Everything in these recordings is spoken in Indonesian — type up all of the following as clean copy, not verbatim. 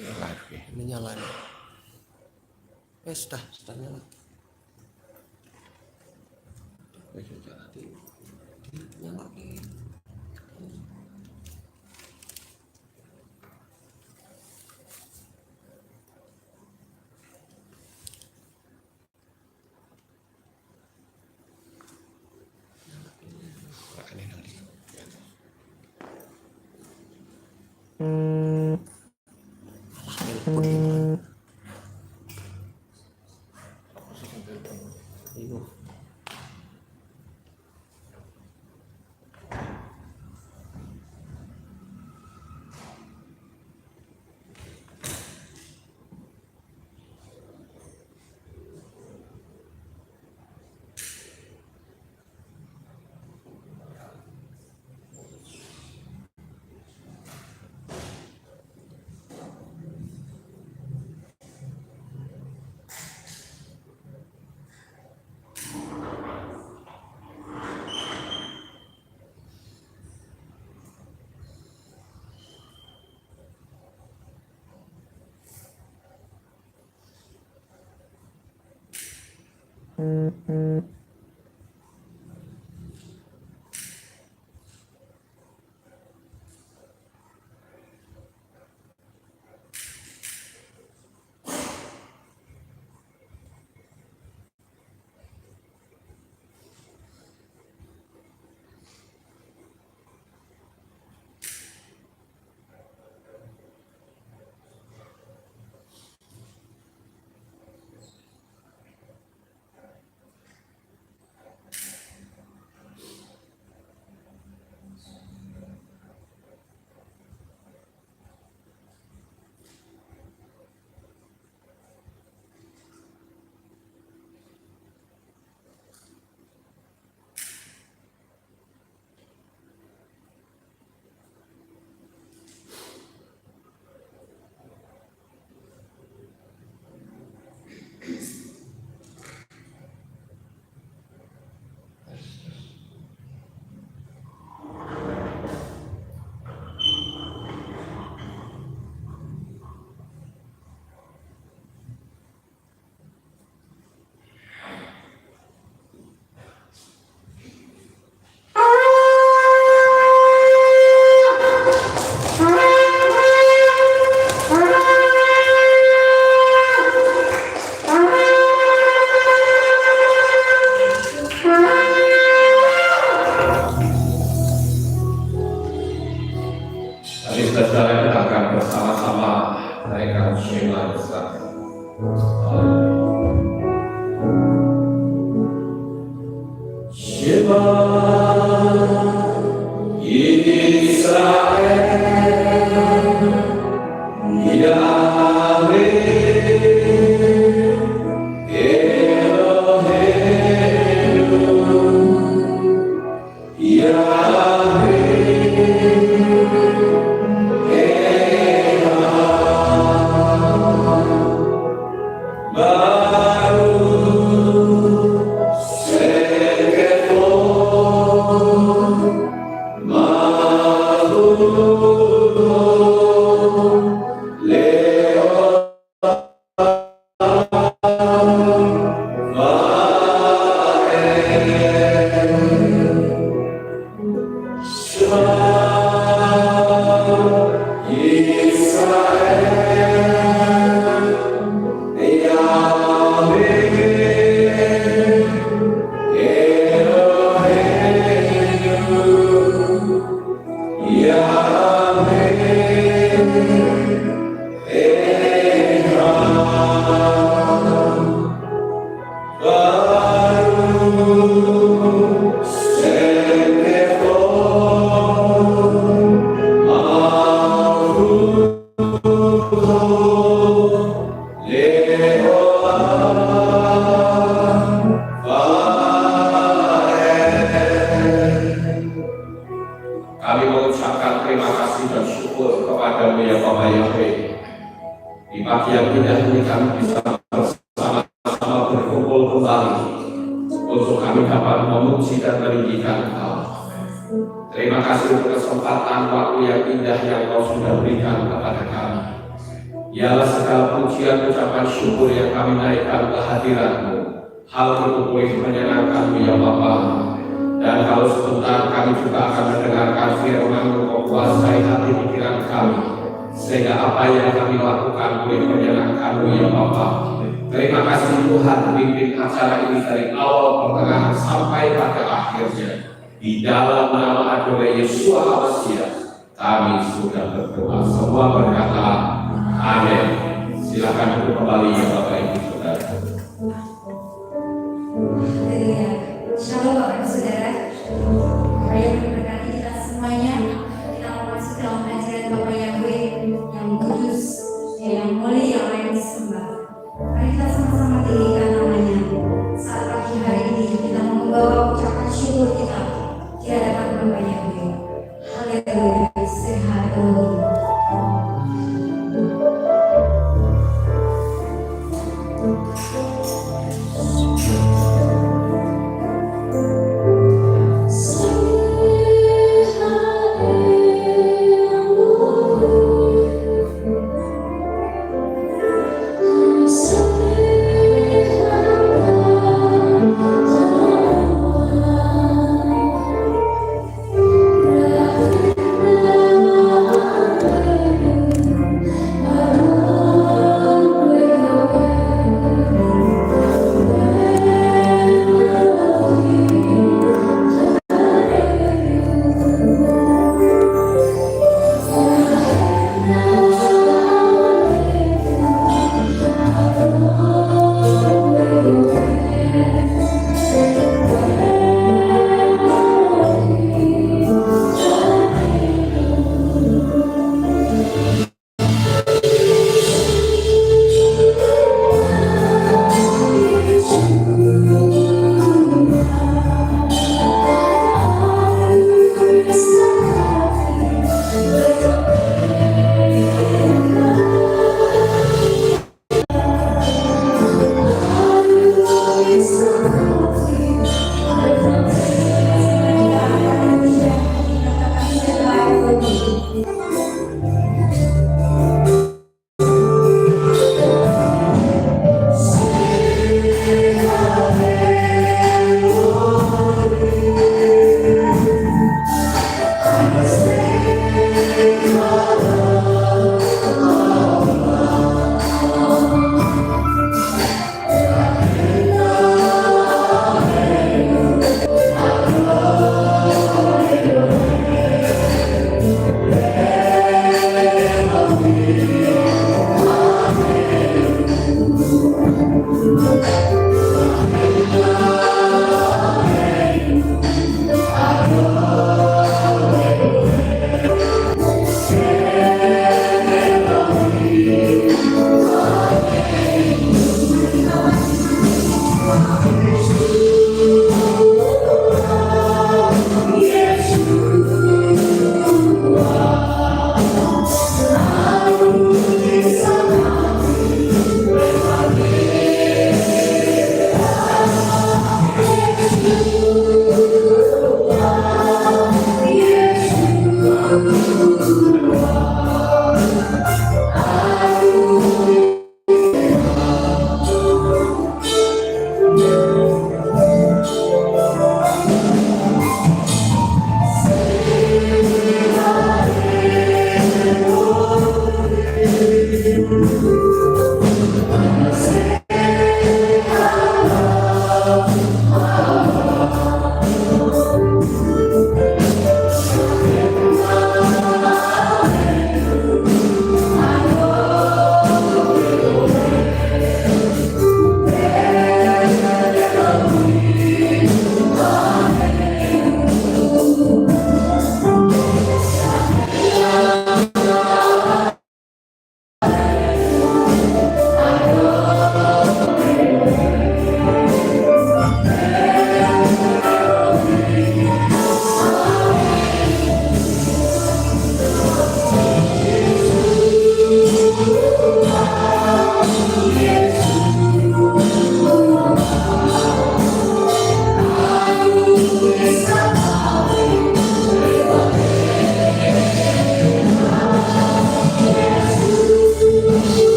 Ini nyala nih. Sudah nyala. Nyala nih. Saudara, kita akan bersama-sama naikkan Shema besar. Shema Israel, Yahweh Elohim, Yahweh Kami mengucapkan terima kasih dan syukur kepada-Mu ya Bapa Yahweh. Di pagi yang indah ini kami bisa bersama-sama berkumpul kembali untuk kami dapat memuji dan meninggikan Engkau. Terima kasih untuk kesempatan waktu yang indah yang Kau sudah berikan kepada kami. Ialah segala pujian ucapan syukur yang kami naikkan ke hadirat-Mu. Hal itu boleh menyenangkan-Mu ya Bapa. Dan kalau sebentar kami juga akan mendengarkan firman-Mu menguasai hati pikiran kami, sehingga apa yang kami lakukan boleh menyenangkan-Mu ya Bapa. Terima kasih Tuhan, pimpin acara ini dari awal pertengahan sampai pada akhirnya. Di dalam nama Adonai Yeshua HaMashiach kami sudah berdoa. Semua berkata amin. Silakan duduk kembali ya Bapak Ibu Saudara. Shalom Bapak Ibu Saudara. Yang memberkati kita semuanya. Kita masuk dalam ajaran Bapak Yahweh yang kudus, yang mulia, yang layak disembah. Mari kita sama-sama tinggikan namanya. Saat pagi hari ini kita membawa ucapan syukur kita di hadapan Bapak Yahweh. Haleluya, sehat Elohim.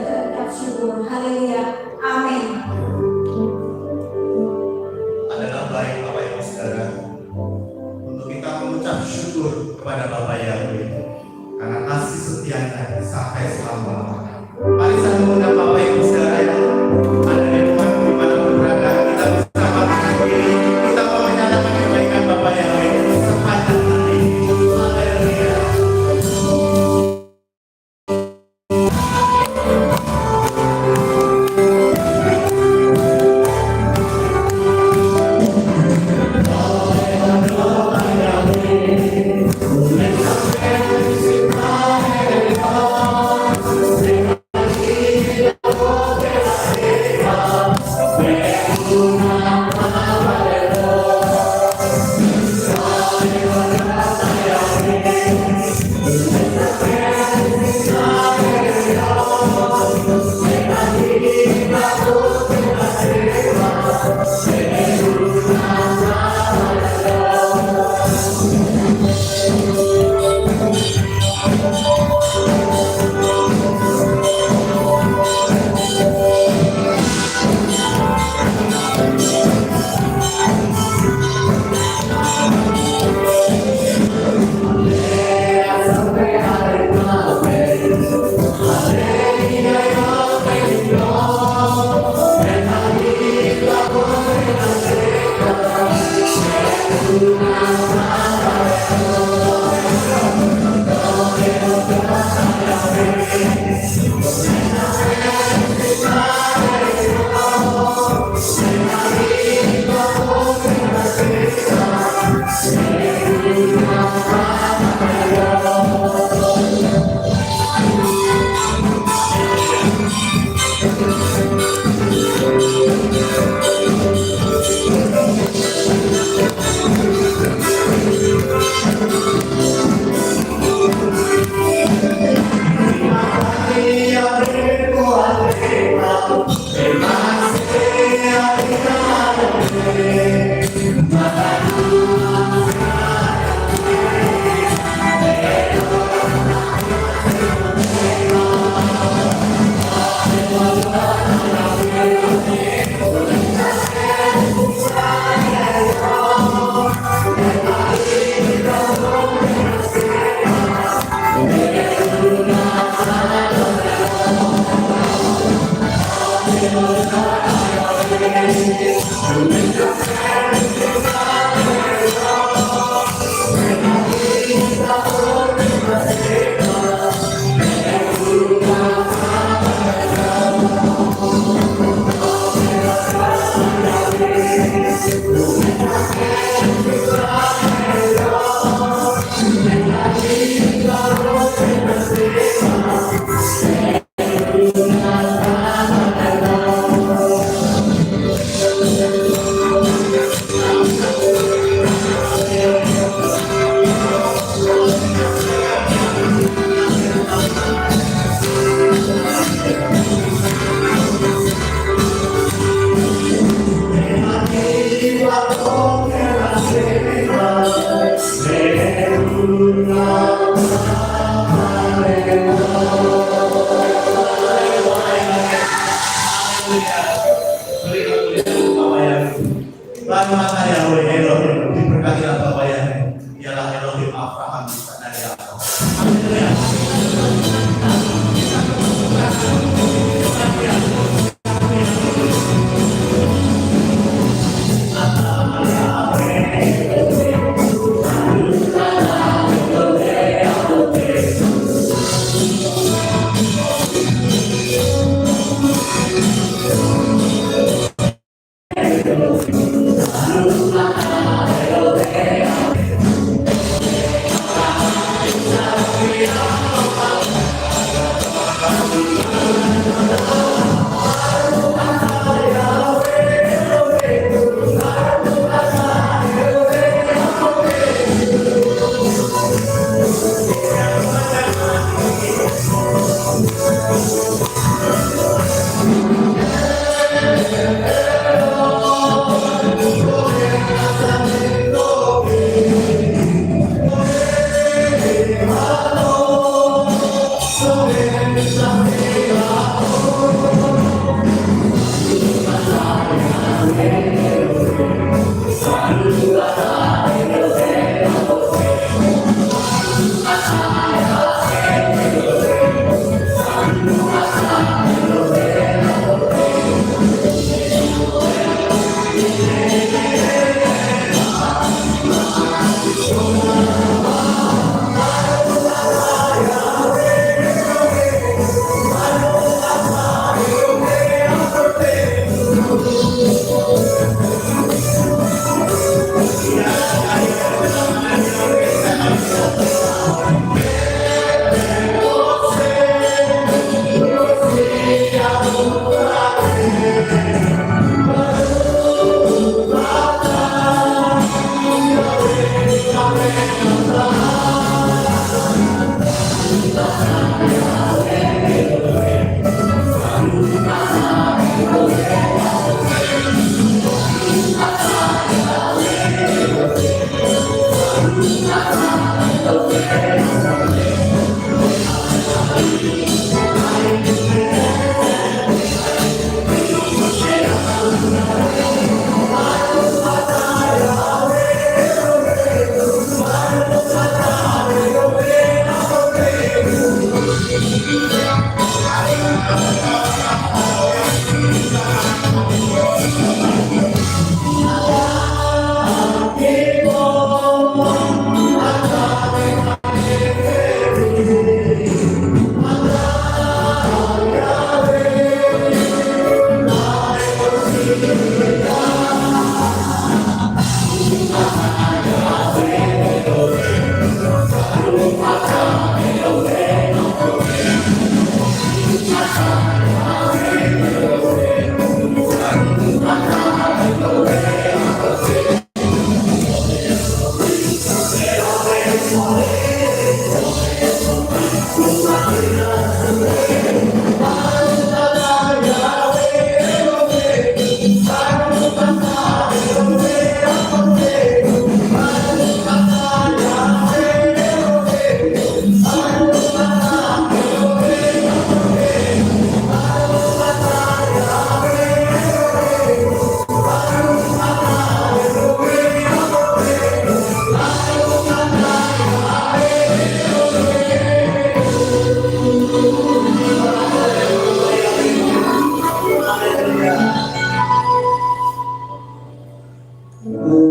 dan berucap syukur. Haleluya. Amin. Adalah baik Bapak Ibu Saudara untuk kita mengucap syukur kepada Bapak Yahweh karena kasih setianya sampai selama-lamanya. Mari saya mengundang Bapak Ibu Saudara yang ada di rumah dimanapun berada, kita bisa berdiri, kita mau menyatakan kebaikan Bapak Yahweh sepanjang hari. Haleluya.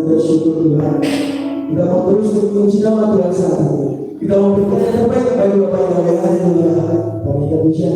Bersyukur Tuhan, kita mau terus memuji nama Tuhan satu. Kita mau berkata yang terbaik bagi Bapak yang ada di dunia. Kami kepujian.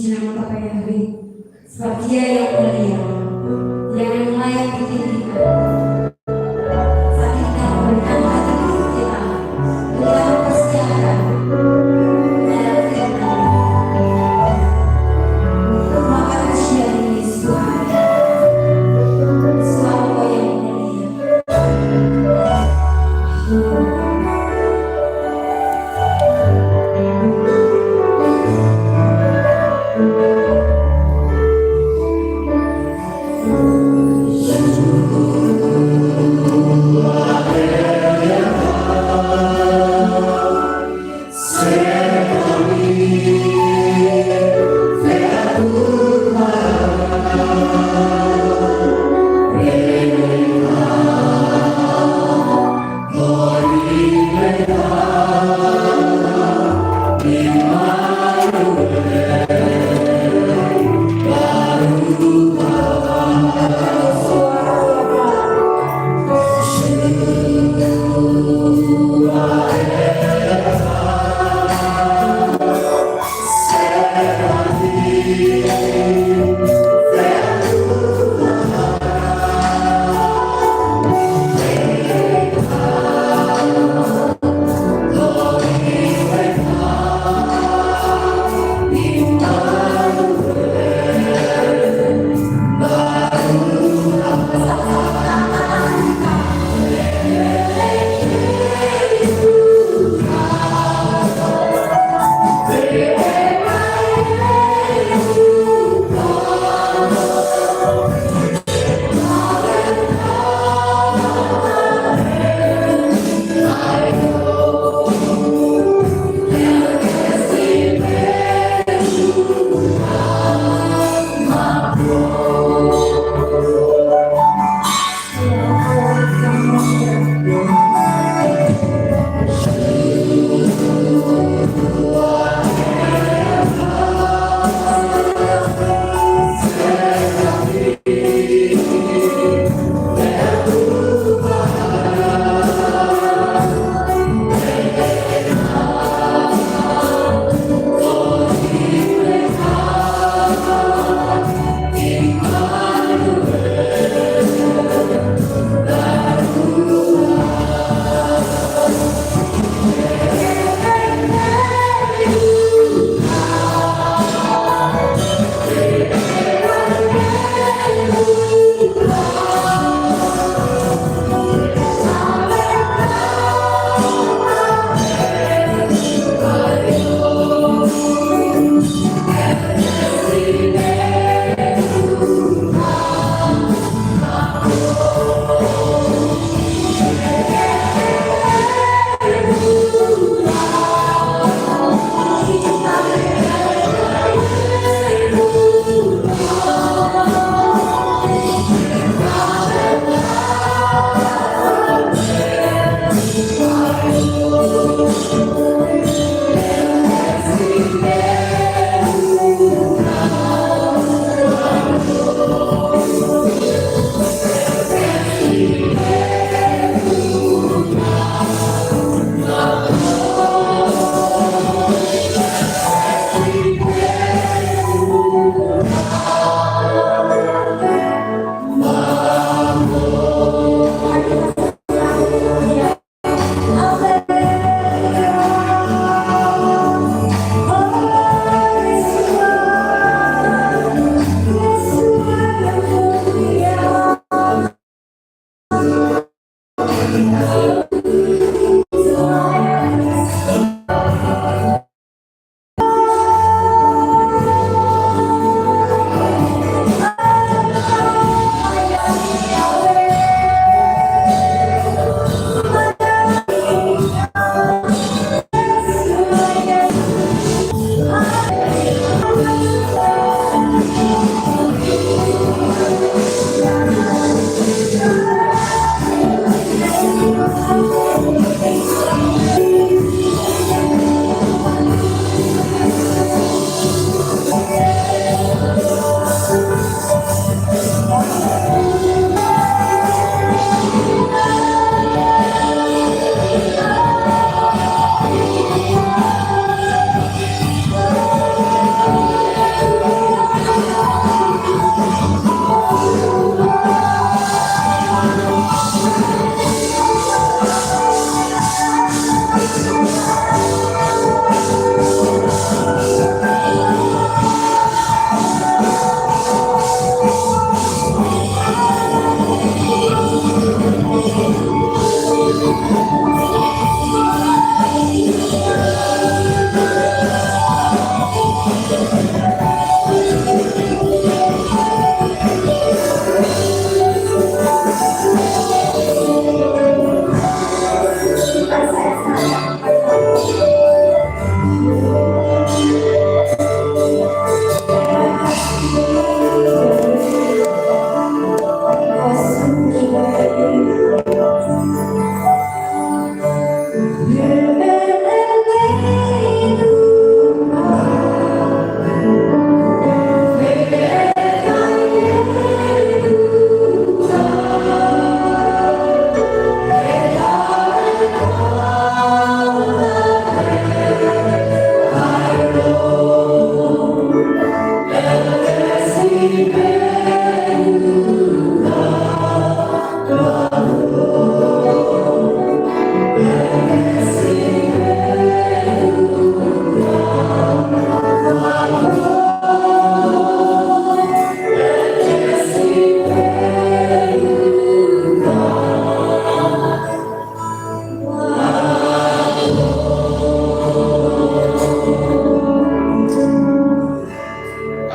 Puji nama Bapa Yahweh, sebab Dia yang mulia, Dia yang layak ditinggikan. Saat kita memberikan hati kita, kita mempersiapkan dalam firman, maka pujian Yesus Tuhan, sebab Engkau yang mulia. Sungguh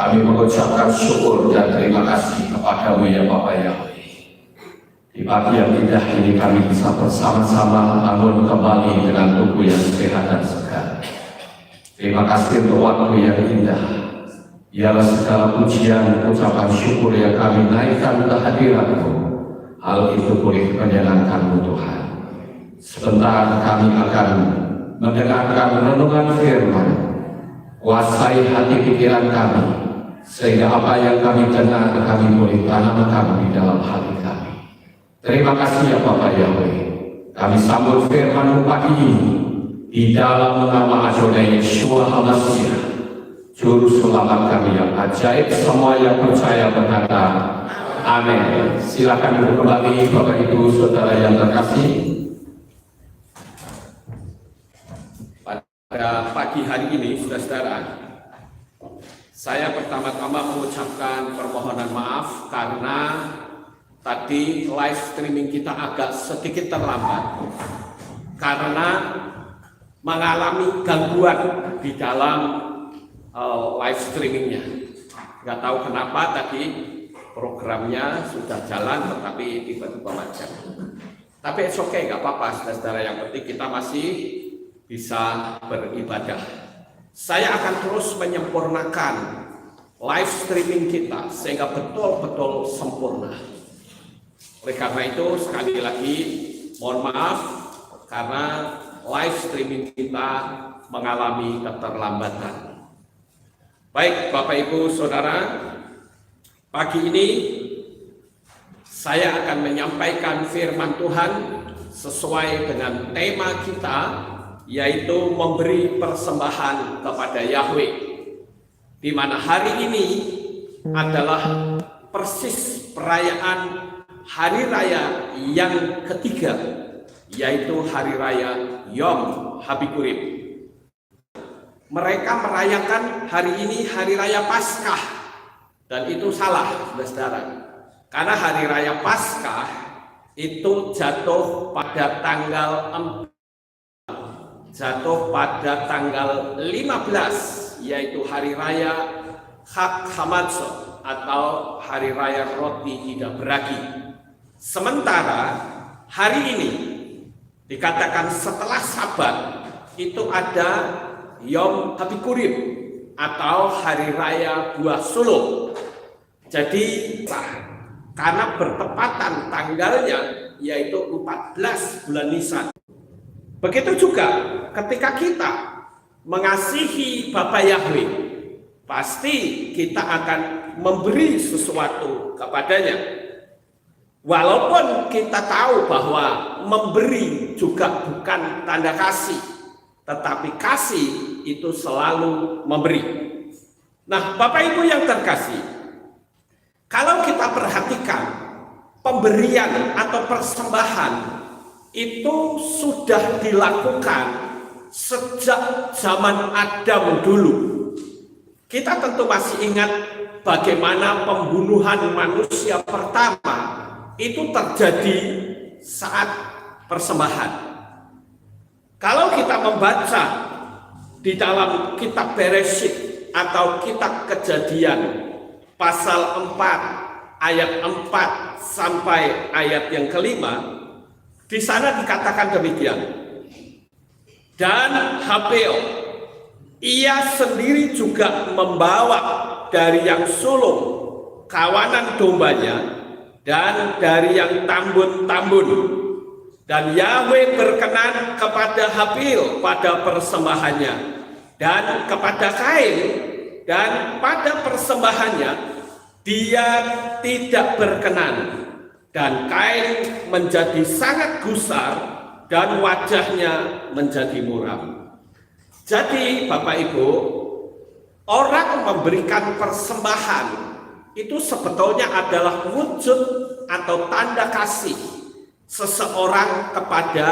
Kami mengucapkan syukur dan terima kasih kepada-Mu ya Bapa Yahweh. Di pagi yang indah ini kami bisa bersama-sama bangun kembali dengan tubuh yang sehat dan segar. Terima kasih untuk waktu yang indah. Ialah segala pujian, ucapan syukur yang kami naikkan ke hadirat-Mu. Hal itu boleh menyenangkan-Mu Tuhan. Sebentar kami akan mendengarkan renungan firman. Kuasai hati pikiran kami, sehingga apa yang kami dengar kami boleh tanamkan di dalam hati kami. Terima kasih ya Bapak Yahweh. Kami sambut firman-Mu pagi ini di dalam nama Adonai Yeshua HaMashiach, Juru Selamat kami yang ajaib. Semua yang percaya berkata, amin. Silakan duduk kembali Bapak Ibu Saudara yang terkasih. Pada pagi hari ini, saudara-saudara, saya pertama-tama mengucapkan permohonan maaf karena tadi live streaming kita agak sedikit terlambat karena mengalami gangguan di dalam live streamingnya. Nggak tahu kenapa tadi programnya sudah jalan tetapi tiba-tiba macet. Tapi it's okay, nggak apa-apa, saudara-saudara. Yang penting kita masih bisa beribadah. Saya akan terus menyempurnakan live streaming kita sehingga betul-betul sempurna. Oleh karena itu sekali lagi mohon maaf karena live streaming kita mengalami keterlambatan. Baik Bapak Ibu Saudara, pagi ini saya akan menyampaikan firman Tuhan sesuai dengan tema kita, yaitu memberi persembahan kepada Yahweh, di mana hari ini adalah persis perayaan hari raya yang ketiga, yaitu hari raya Yom HaBikurim. Mereka merayakan hari ini hari raya Paskah, dan itu salah, saudara. Karena hari raya Paskah itu jatuh pada tanggal 15, yaitu hari raya Chag Hamatzot atau hari raya roti tidak beragi. Sementara hari ini dikatakan setelah Sabat itu ada Yom HaBikurim atau hari raya buah sulung. Jadi karena bertepatan tanggalnya yaitu 14 bulan Nisan. Begitu juga ketika kita mengasihi Bapa Yahweh, pasti kita akan memberi sesuatu kepadanya. Walaupun kita tahu bahwa memberi juga bukan tanda kasih, tetapi kasih itu selalu memberi. Nah, Bapak Ibu yang terkasih, kalau kita perhatikan pemberian atau persembahan itu sudah dilakukan sejak zaman Adam dulu. Kita tentu masih ingat bagaimana pembunuhan manusia pertama itu terjadi saat persembahan. Kalau kita membaca di dalam kitab Bereshit atau kitab Kejadian pasal 4 ayat 4 sampai ayat yang kelima, di sana dikatakan demikian. Dan Habel, ia sendiri juga membawa dari yang sulung kawanan dombanya dan dari yang tambun-tambun. Dan Yahweh berkenan kepada Habel pada persembahannya dan kepada Kain, dan pada persembahannya dia tidak berkenan. Dan Kain menjadi sangat gusar dan wajahnya menjadi muram. Jadi Bapak Ibu, orang memberikan persembahan itu sebetulnya adalah wujud atau tanda kasih seseorang kepada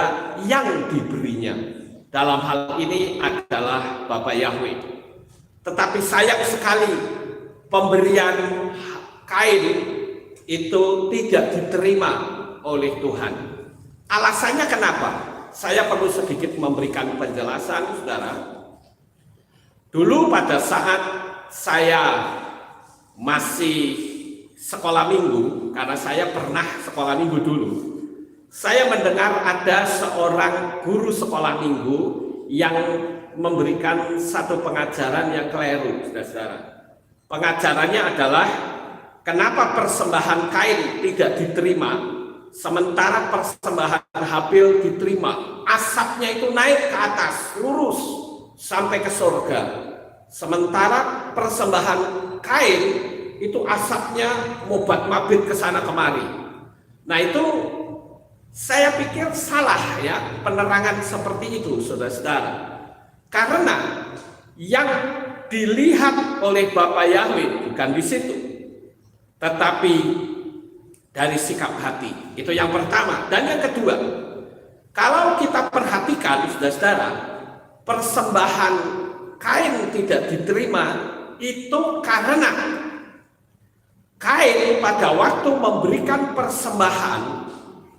yang diberinya. Dalam hal ini adalah Bapa Yahweh. Tetapi sayang sekali pemberian Kain itu tidak diterima oleh Tuhan. Alasannya kenapa? Saya perlu sedikit memberikan penjelasan, saudara. Dulu pada saat saya masih sekolah minggu, karena saya pernah sekolah minggu dulu, saya mendengar ada seorang guru sekolah minggu yang memberikan satu pengajaran yang keliru, saudara-saudara. Pengajarannya adalah kenapa persembahan Kain tidak diterima, sementara persembahan Habil diterima. Asapnya itu naik ke atas, lurus sampai ke surga. Sementara persembahan Kain itu asapnya mobat-mabit ke sana kemari. Nah itu saya pikir salah ya penerangan seperti itu, saudara-saudara. Karena yang dilihat oleh Bapak Yahweh bukan di situ, tetapi dari sikap hati. Itu yang pertama. Dan yang kedua, kalau kita perhatikan, saudara-saudara, persembahan Kain tidak diterima itu karena Kain pada waktu memberikan persembahan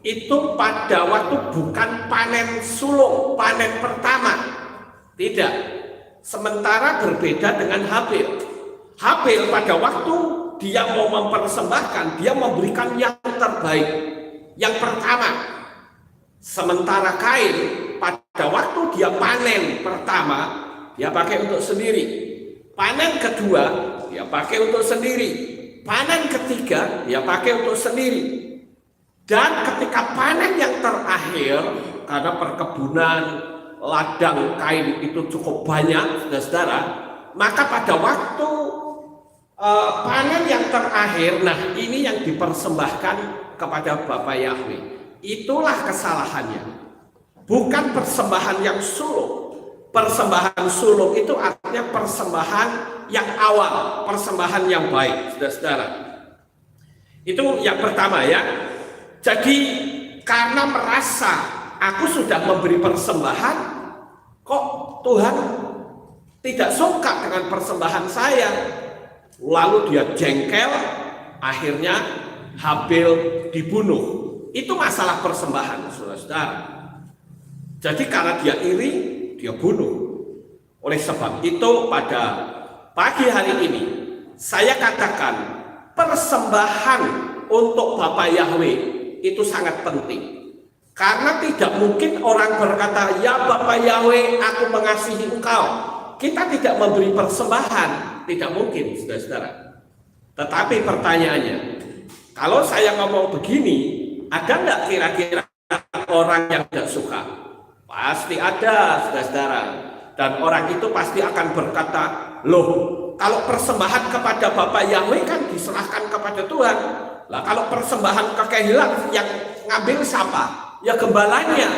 itu pada waktu bukan panen sulung, panen pertama. Tidak. Sementara berbeda dengan Habil. Habil pada waktu dia mau mempersembahkan, dia memberikan yang terbaik, yang pertama. Sementara Kain pada waktu dia panen pertama, dia pakai untuk sendiri. Panen kedua, dia pakai untuk sendiri. Panen ketiga, dia pakai untuk sendiri. Dan ketika panen yang terakhir, karena perkebunan ladang Kain itu cukup banyak, saudara-saudara, maka pada waktu panen yang terakhir, nah ini yang dipersembahkan kepada Bapak Yahweh. Itulah kesalahannya. Bukan persembahan yang sulung. Persembahan sulung itu artinya persembahan yang awal, persembahan yang baik, saudara-saudara. Itu yang pertama ya. Jadi karena merasa aku sudah memberi persembahan, kok Tuhan tidak suka dengan persembahan saya. Lalu dia jengkel, akhirnya Habil dibunuh. Itu masalah persembahan, saudara-saudara. Jadi karena dia iri, dia bunuh. Oleh sebab itu pada pagi hari ini, saya katakan persembahan untuk Bapak Yahweh itu sangat penting. Karena tidak mungkin orang berkata, ya Bapak Yahweh, aku mengasihi engkau. Kita tidak memberi persembahan. Tidak mungkin, saudara-saudara. Tetapi pertanyaannya, kalau saya ngomong begini, ada nggak kira-kira orang yang tidak suka? Pasti ada, saudara-saudara. Dan orang itu pasti akan berkata, loh, kalau persembahan kepada Bapak Yahweh kan diserahkan kepada Tuhan. Lah kalau persembahan ke Kehilat yang ngambil siapa? Ya gembalanya.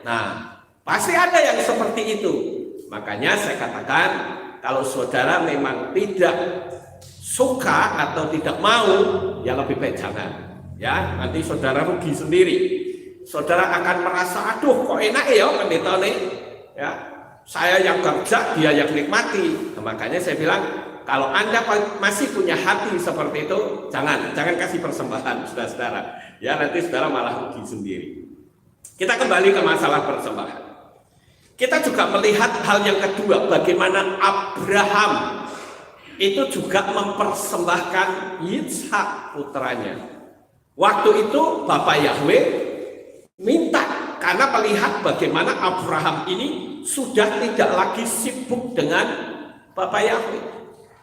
Nah, pasti ada yang seperti itu. Makanya saya katakan, kalau saudara memang tidak suka atau tidak mau, ya lebih baik jangan. Ya, nanti saudara rugi sendiri. Saudara akan merasa, aduh kok enak ya pendeta nih. Ya, saya yang kerja, dia yang nikmati. Nah, makanya saya bilang, kalau Anda masih punya hati seperti itu, jangan kasih persembahan, saudara-saudara. Ya, nanti saudara malah rugi sendiri. Kita kembali ke masalah persembahan. Kita juga melihat hal yang kedua, bagaimana Abraham itu juga mempersembahkan Yitzhak putranya. Waktu itu Bapak Yahweh minta, karena melihat bagaimana Abraham ini sudah tidak lagi sibuk dengan Bapak Yahweh.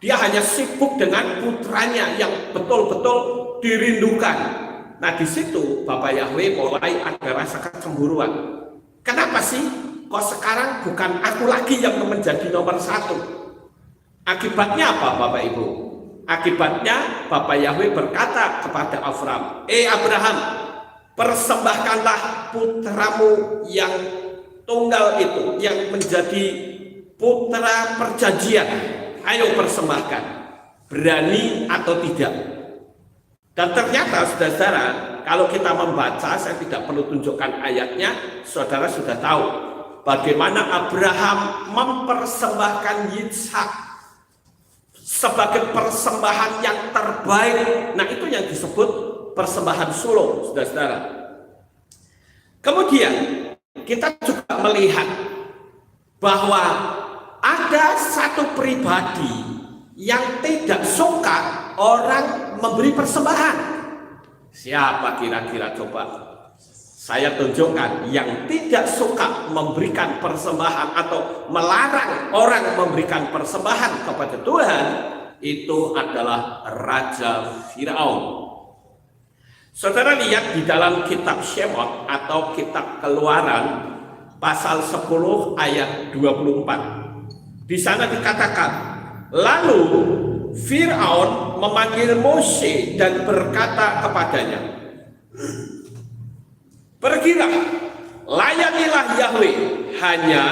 Dia hanya sibuk dengan putranya yang betul-betul dirindukan. Nah di situ Bapak Yahweh mulai ada rasa kecemburuan. Kenapa sih kok sekarang bukan aku lagi yang menjadi nomor satu? Akibatnya apa Bapak Ibu? Akibatnya Bapak Yahweh berkata kepada Abraham, Abraham, persembahkanlah putramu yang tunggal itu, yang menjadi putra perjanjian. Ayo persembahkan, berani atau tidak. Dan ternyata saudara-saudara, kalau kita membaca, saya tidak perlu tunjukkan ayatnya, saudara sudah tahu bagaimana Abraham mempersembahkan Yitzhak sebagai persembahan yang terbaik. Nah itu yang disebut persembahan sulung, saudara-saudara. Kemudian kita juga melihat bahwa ada satu pribadi yang tidak suka orang memberi persembahan. Siapa kira-kira coba? Saya tunjukkan yang tidak suka memberikan persembahan atau melarang orang memberikan persembahan kepada Tuhan, itu adalah Raja Firaun. Saudara lihat di dalam kitab Shemot atau kitab Keluaran pasal 10 ayat 24. Di sana dikatakan, lalu Firaun memanggil Mose dan berkata kepadanya, pergilah, layanilah Yahweh, hanya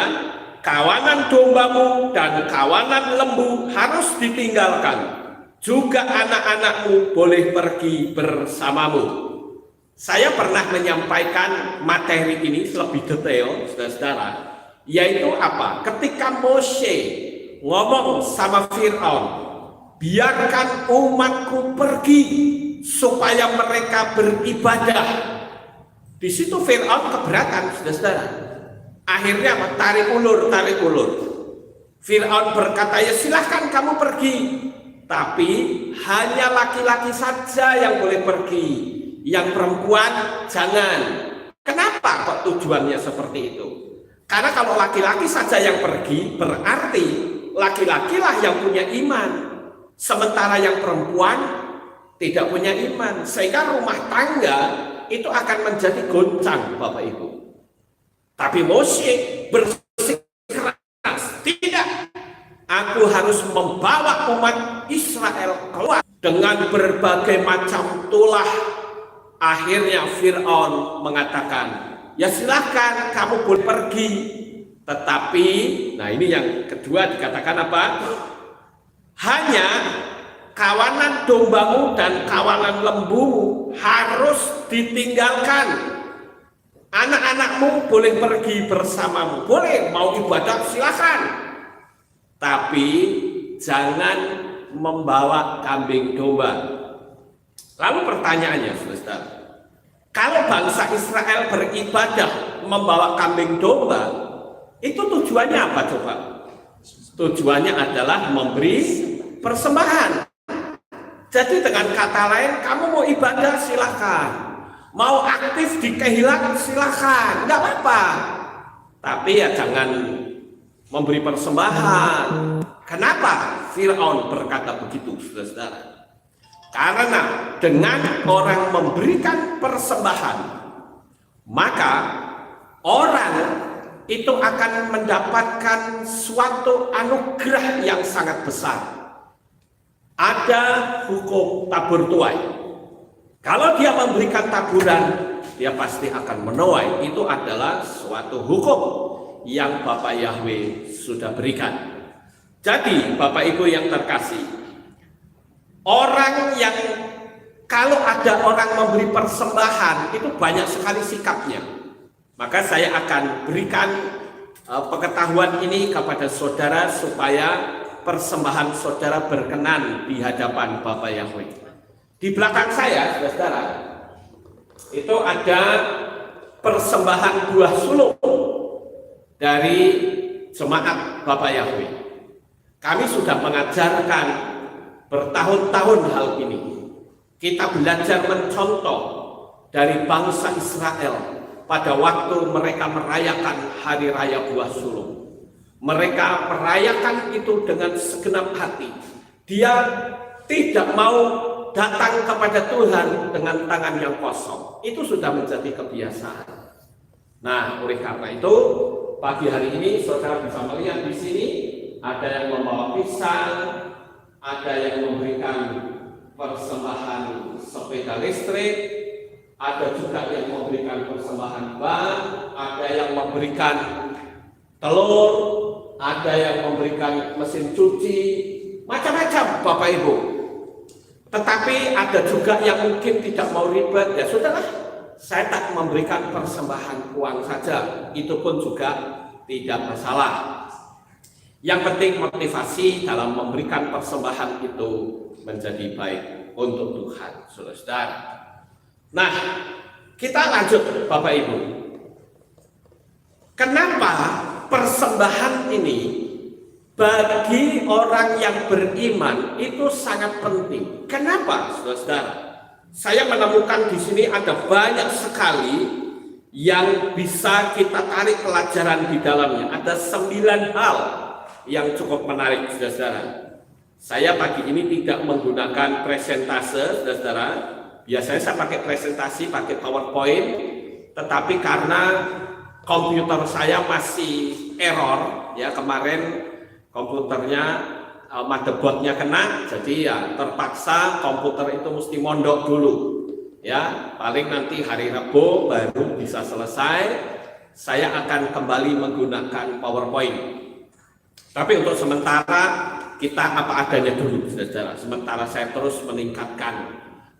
kawanan dombamu dan kawanan lembu harus ditinggalkan. Juga anak-anakmu boleh pergi bersamamu. Saya pernah menyampaikan materi ini lebih detail, saudara-saudara, yaitu apa? Ketika Mose ngomong sama Firaun, biarkan umatku pergi supaya mereka beribadah. Di situ Firaun keberatan, saudara-saudara. Akhirnya apa? Tarik ulur. Firaun berkata, ya silahkan kamu pergi, tapi hanya laki-laki saja yang boleh pergi, yang perempuan jangan. Kenapa kok tujuannya seperti itu? Karena kalau laki-laki saja yang pergi, berarti laki-lakilah yang punya iman, sementara yang perempuan tidak punya iman, sehingga rumah tangga itu akan menjadi goncang, Bapak Ibu. Tapi Mose bersikeras, tidak, aku harus membawa umat Israel keluar dengan berbagai macam tulah. Akhirnya Firaun mengatakan, ya silahkan kamu boleh pergi, tetapi, nah ini yang kedua dikatakan apa? Hanya kawanan dombamu dan kawanan lembumu harus ditinggalkan. Anak-anakmu boleh pergi bersamamu, boleh mau ibadah silahkan, tapi jangan membawa kambing domba. Lalu pertanyaannya, saudara, kalau bangsa Israel beribadah membawa kambing domba, itu tujuannya apa coba? Tujuannya adalah memberi persembahan. Jadi dengan kata lain, kamu mau ibadah silahkan, mau aktif di kehilangan silahkan, nggak apa-apa, tapi ya jangan memberi persembahan. Kenapa Firaun berkata begitu, saudara? Karena dengan orang memberikan persembahan, maka orang itu akan mendapatkan suatu anugerah yang sangat besar. Ada hukum tabur tuai. Kalau dia memberikan taburan, dia pasti akan menuai. Itu adalah suatu hukum yang Bapak Yahweh sudah berikan. Jadi Bapak Ibu yang terkasih, orang yang kalau ada orang memberi persembahan itu banyak sekali sikapnya. Maka saya akan berikan pengetahuan ini kepada saudara supaya persembahan saudara berkenan di hadapan Bapak Yahweh. Di belakang saya, saudara, itu ada persembahan buah sulung dari jemaat Bapak Yahweh. Kami sudah mengajarkan bertahun-tahun hal ini. Kita belajar mencontoh dari bangsa Israel pada waktu mereka merayakan hari raya buah sulung. Mereka merayakan itu dengan segenap hati. Dia tidak mau datang kepada Tuhan dengan tangan yang kosong. Itu sudah menjadi kebiasaan. Nah, oleh karena itu pagi hari ini saudara bisa melihat di sini ada yang membawa pisang, ada yang memberikan persembahan sepeda listrik, ada juga yang memberikan persembahan ban, ada yang memberikan telur, ada yang memberikan mesin cuci, macam-macam Bapak Ibu. Tetapi ada juga yang mungkin tidak mau ribet, ya sudahlah, saya tak memberikan persembahan uang saja, itu pun juga tidak masalah. Yang penting motivasi dalam memberikan persembahan itu menjadi baik untuk Tuhan, saudara. Nah, kita lanjut Bapak Ibu. Kenapa persembahan ini bagi orang yang beriman itu sangat penting. Kenapa, saudara-saudara? Saya menemukan di sini ada banyak sekali yang bisa kita tarik pelajaran di dalamnya. Ada 9 hal yang cukup menarik, saudara-saudara. Saya pagi ini tidak menggunakan presentase, saudara-saudara. Biasanya saya pakai presentasi, pakai PowerPoint, tetapi karena komputer saya masih error, ya kemarin komputernya motherboardnya kena, jadi ya terpaksa komputer itu mesti mondok dulu. Ya, paling nanti hari Rabu baru bisa selesai. Saya akan kembali menggunakan PowerPoint. Tapi untuk sementara kita apa adanya dulu, saudara. Sementara saya terus meningkatkan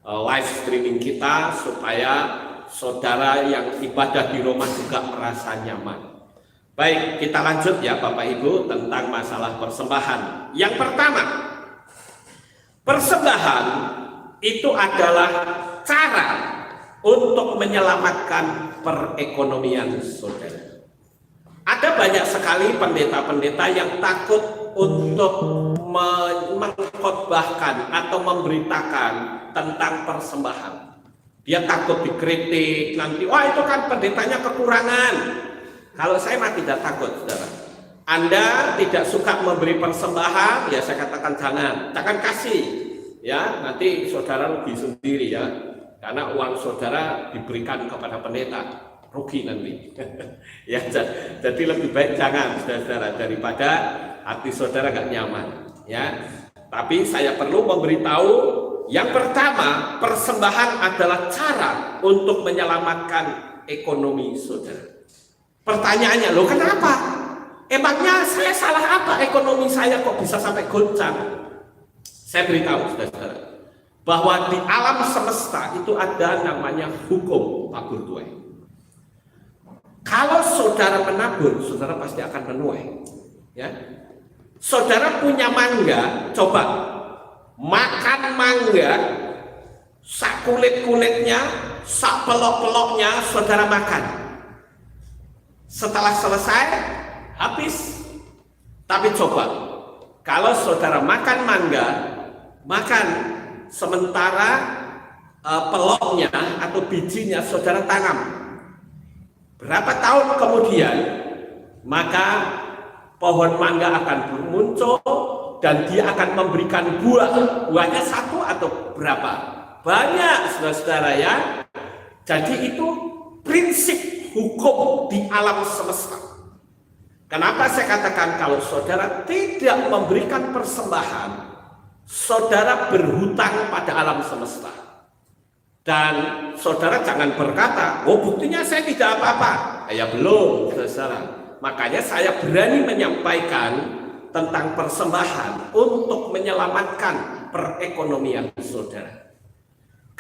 live streaming kita supaya saudara yang ibadah di rumah juga merasa nyaman. Baik, kita lanjut ya Bapak Ibu tentang masalah persembahan. Yang pertama, persembahan itu adalah cara untuk menyelamatkan perekonomian saudara. Ada banyak sekali pendeta-pendeta yang takut untuk mengkhotbahkan atau memberitakan tentang persembahan. Dia takut dikritik nanti, wah itu kan pendetanya kekurangan. Kalau saya mah tidak takut, saudara. Anda tidak suka memberi persembahan, ya saya katakan jangan kasih, ya nanti saudara rugi sendiri ya, karena uang saudara diberikan kepada pendeta, rugi nanti. Ya, jadi lebih baik jangan, saudara, daripada hati saudara gak nyaman, ya. Tapi saya perlu memberitahu, yang pertama, persembahan adalah cara untuk menyelamatkan ekonomi saudara. Pertanyaannya, loh kenapa? Emangnya saya salah apa? Ekonomi saya kok bisa sampai goncang? Saya beritahu saudara, bahwa di alam semesta itu ada namanya hukum tabur tuai. Kalau saudara menabur, saudara pasti akan menuai. Ya, saudara punya mangga, coba makan mangga, sak kulit-kulitnya, sak pelok-peloknya, saudara makan. Setelah selesai, habis. Tapi coba, kalau saudara makan mangga, makan sementara peloknya atau bijinya saudara tanam. Berapa tahun kemudian, maka pohon mangga akan muncul dan dia akan memberikan buah. Buahnya satu atau berapa? Banyak, saudara-saudara ya. Jadi itu prinsip hukum di alam semesta. Kenapa saya katakan kalau saudara tidak memberikan persembahan, saudara berhutang pada alam semesta. Dan saudara jangan berkata, oh buktinya saya tidak apa-apa. Ya belum, saudara. Makanya saya berani menyampaikan tentang persembahan untuk menyelamatkan perekonomian saudara.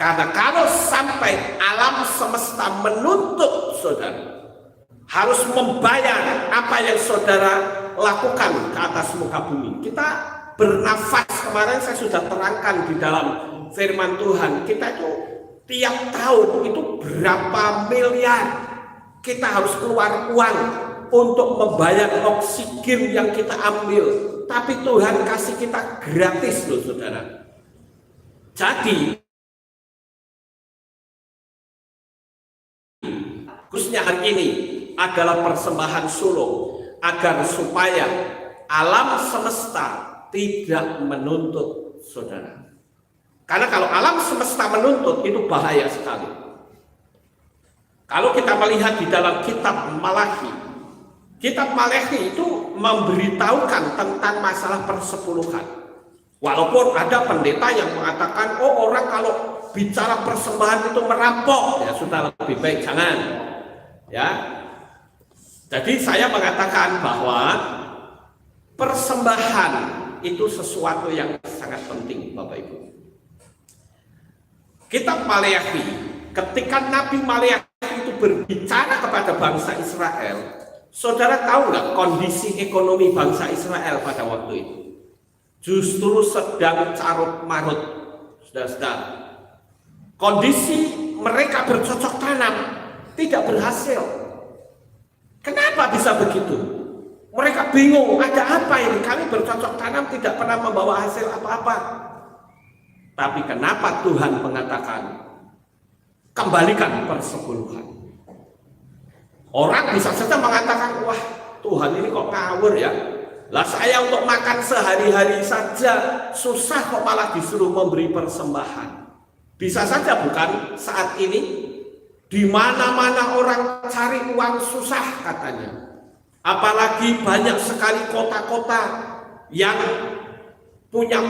Karena kalau sampai alam semesta menuntut saudara harus membayar apa yang saudara lakukan ke atas muka bumi. Kita bernafas, kemarin saya sudah terangkan di dalam firman Tuhan, kita itu tiap tahun itu berapa miliar kita harus keluar uang untuk membayar oksigen yang kita ambil. Tapi Tuhan kasih kita gratis loh saudara. Jadi khususnya hari ini adalah persembahan sulung agar supaya alam semesta tidak menuntut saudara. Karena kalau alam semesta menuntut itu bahaya sekali. Kalau kita melihat di dalam kitab Malakhi itu memberitahukan tentang masalah persepuluhan. Walaupun ada pendeta yang mengatakan, oh orang kalau bicara persembahan itu merampok, ya sudah lebih baik jangan. Ya, jadi saya mengatakan bahwa persembahan itu sesuatu yang sangat penting, Bapak Ibu. Kitab Maleakhi, ketika Nabi Maleakhi itu berbicara kepada bangsa Israel, saudara tahu nggak kondisi ekonomi bangsa Israel pada waktu itu? Justru sedang carut marut, saudara-saudara. Kondisi mereka bercocok tanam tidak berhasil. Kenapa bisa begitu? Mereka bingung, ada apa ini? Kami bercocok tanam tidak pernah membawa hasil apa-apa. Tapi kenapa Tuhan mengatakan kembalikan persepuluhan? Orang bisa saja mengatakan, wah Tuhan ini kok ngawur ya. Lah saya untuk makan sehari-hari saja susah kok malah disuruh memberi persembahan. Bisa saja bukan saat ini di mana-mana orang cari uang susah katanya. Apalagi banyak sekali kota-kota yang punya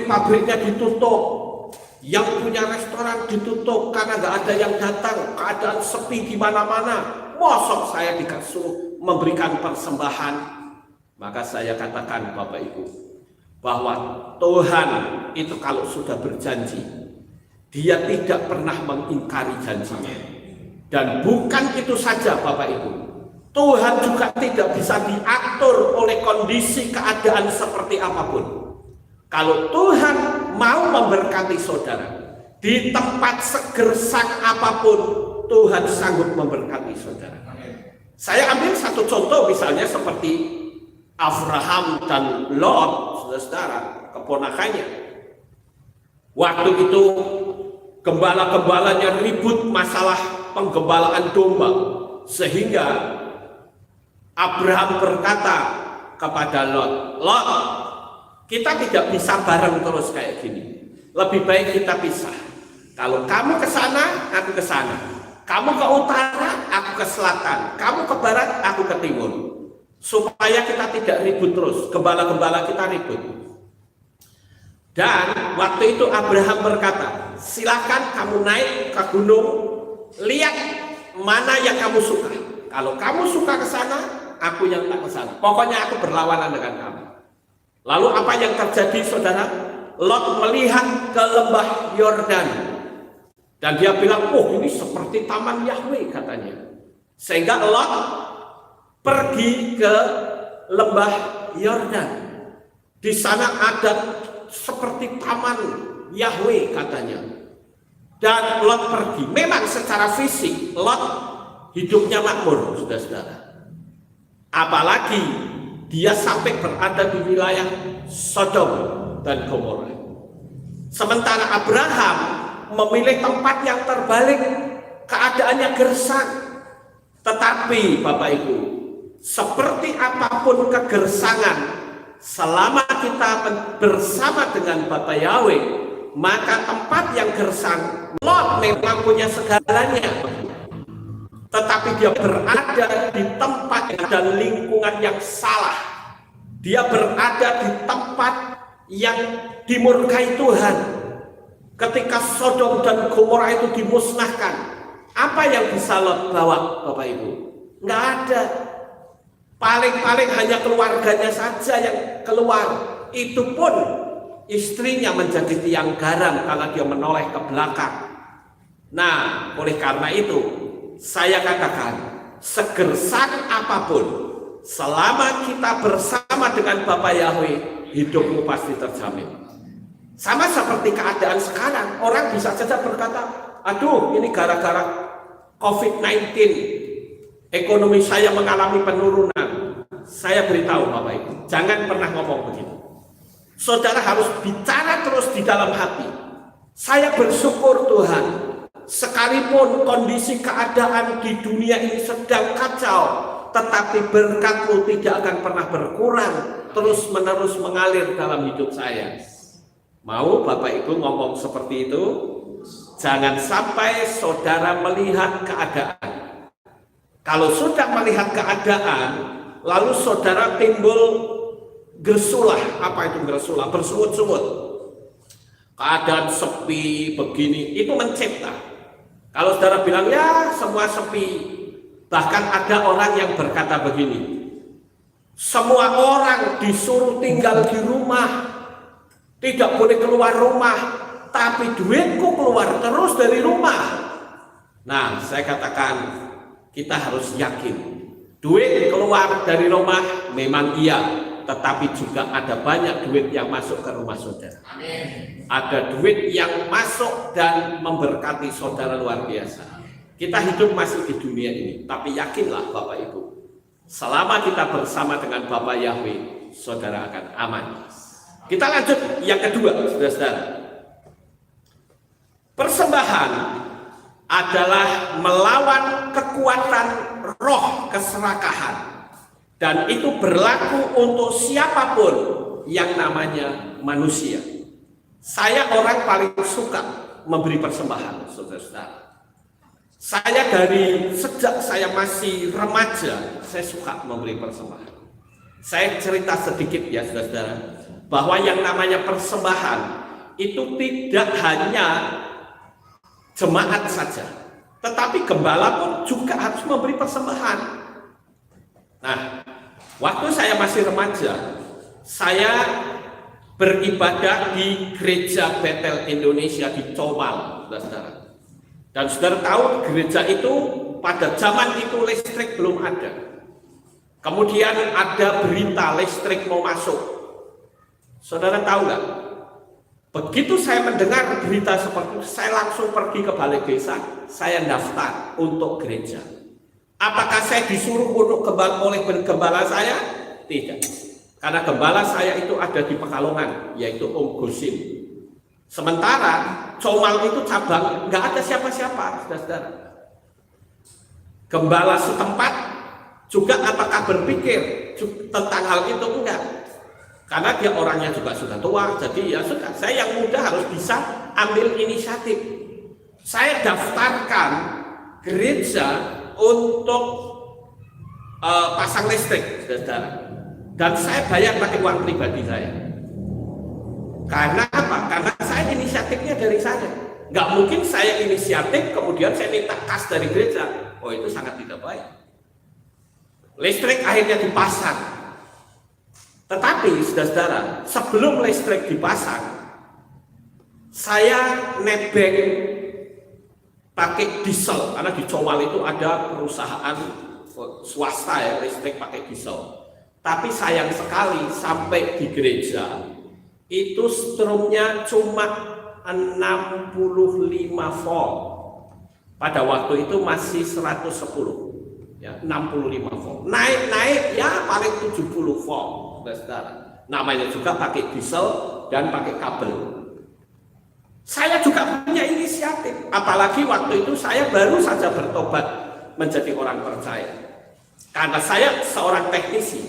pabriknya ditutup, yang punya restoran ditutup karena nggak ada yang datang, keadaan sepi di mana-mana. Mosok saya disuruh memberikan persembahan. Maka saya katakan Bapak Ibu, bahwa Tuhan itu kalau sudah berjanji, Dia tidak pernah mengingkari janjinya. Dan bukan itu saja Bapak Ibu, Tuhan juga tidak bisa diatur oleh kondisi keadaan seperti apapun. Kalau Tuhan mau memberkati saudara, di tempat segersak apapun, Tuhan sanggup memberkati saudara. Saya ambil satu contoh misalnya seperti Abraham dan Lot, saudara-saudara, keponakannya. Waktu itu gembala-gembalanya ribut masalah penggembalaan domba, sehingga Abraham berkata kepada Lot, Lot, kita tidak bisa bareng terus kayak gini. Lebih baik kita pisah. Kalau kamu ke sana, aku ke sana. Kamu ke utara, aku ke selatan. Kamu ke barat, aku ke timur. Supaya kita tidak ribut terus. Gembala-gembala kita ribut. Dan waktu itu Abraham berkata, silakan kamu naik ke gunung, lihat mana yang kamu suka. Kalau kamu suka ke sana, aku yang tak ke sana. Pokoknya aku berlawanan dengan kamu. Lalu apa yang terjadi saudara? Lot melihat ke lembah Yordan. Dan dia bilang, oh ini seperti taman Yahweh katanya. Sehingga Lot pergi ke lembah Yordan. Di sana ada seperti taman Yahweh katanya. Dan Lot pergi. Memang secara fisik Lot hidupnya makmur, saudara-saudara. Apalagi dia sampai berada di wilayah Sodom dan Gomora. Sementara Abraham memilih tempat yang terbalik, keadaannya gersang. Tetapi Bapak Ibu, seperti apapun kegersangan, selama kita bersama dengan Bapa Yahweh, maka tempat yang gersang, Lot memang punya segalanya. Tetapi dia berada di tempat dan lingkungan yang salah. Dia berada di tempat yang dimurkai Tuhan. Ketika Sodom dan Gomora itu dimusnahkan, apa yang bisa Lot bawa Bapak Ibu? Nggak ada. Paling-paling hanya keluarganya saja yang keluar. Itu pun istrinya menjadi tiang garam karena dia menoleh ke belakang. Nah, oleh karena itu saya katakan, segersak apapun, selama kita bersama dengan Bapa Yahweh, hidupmu pasti terjamin. Sama seperti keadaan sekarang, orang bisa saja berkata, aduh ini gara-gara COVID-19, ekonomi saya mengalami penurunan. Saya beritahu Bapak Ibu, jangan pernah ngomong begitu. Saudara harus bicara terus di dalam hati. Saya bersyukur Tuhan, sekalipun kondisi keadaan di dunia ini sedang kacau, tetapi berkat-Mu tidak akan pernah berkurang, terus-menerus mengalir dalam hidup saya. Mau Bapak Ibu ngomong seperti itu? Jangan sampai saudara melihat keadaan. Kalau sudah melihat keadaan, lalu saudara timbul gersulah. Apa itu gersulah? Bersungut-sungut. Keadaan sepi begini, itu mencipta. Kalau saudara bilang, ya semua sepi. Bahkan ada orang yang berkata begini, semua orang disuruh tinggal di rumah, tidak boleh keluar rumah, tapi duitku keluar terus dari rumah. Nah, saya katakan, kita harus yakin, duit keluar dari rumah memang iya, tetapi juga ada banyak duit yang masuk ke rumah saudara. Amin. Ada duit yang masuk dan memberkati saudara luar biasa. Kita hidup masih di dunia ini, tapi yakinlah Bapak Ibu, Selama kita bersama dengan Bapa Yahweh, saudara akan aman. Kita lanjut yang kedua, saudara-saudara. Persembahan adalah melawan kekuatan roh keserakahan, dan itu berlaku untuk siapapun yang namanya manusia. Saya orang paling suka memberi persembahan, saudara-saudara. Saya dari sejak saya masih remaja, saya suka memberi persembahan. Saya cerita sedikit ya, saudara-saudara, bahwa yang namanya persembahan itu tidak hanya jemaat saja, tetapi gembala pun juga harus memberi persembahan. Nah, waktu saya masih remaja, saya beribadah di Gereja Betel Indonesia di Comal, saudara. Dan saudara tahu gereja itu pada zaman itu listrik belum ada. Kemudian ada berita listrik mau masuk. Saudara tahu nggak? Begitu saya mendengar berita seperti itu, saya langsung pergi ke balai desa, saya daftar untuk gereja. Apakah saya disuruh untuk oleh gembala saya? Tidak. Karena gembala saya itu ada di Pekalongan, yaitu Om Gosim. Sementara Comal itu cabang, nggak ada siapa-siapa, saudara-saudara. Gembala setempat juga apakah berpikir tentang hal itu? Enggak. Karena dia orangnya juga sudah tua, jadi ya sudah, saya yang muda harus bisa ambil inisiatif. Saya daftarkan gereja untuk pasang listrik, saudara. Dan saya bayar pakai uang pribadi saya. Karena apa? Karena saya inisiatifnya dari saya. Nggak mungkin saya inisiatif kemudian saya minta kas dari gereja. Oh, itu sangat tidak baik. Listrik akhirnya dipasang. Tetapi saudara-saudara, sebelum listrik dipasang, saya nebeng pakai diesel. Karena di Comal itu ada perusahaan swasta ya, listrik pakai diesel. Tapi sayang sekali sampai di gereja itu strumnya cuma 65 volt. Pada waktu itu masih 110, ya 65 volt. Naik ya paling 70 volt, saudara. Namanya juga pakai diesel dan pakai kabel. Saya juga punya inisiatif, apalagi waktu itu saya baru saja bertobat menjadi orang percaya. Karena saya seorang teknisi,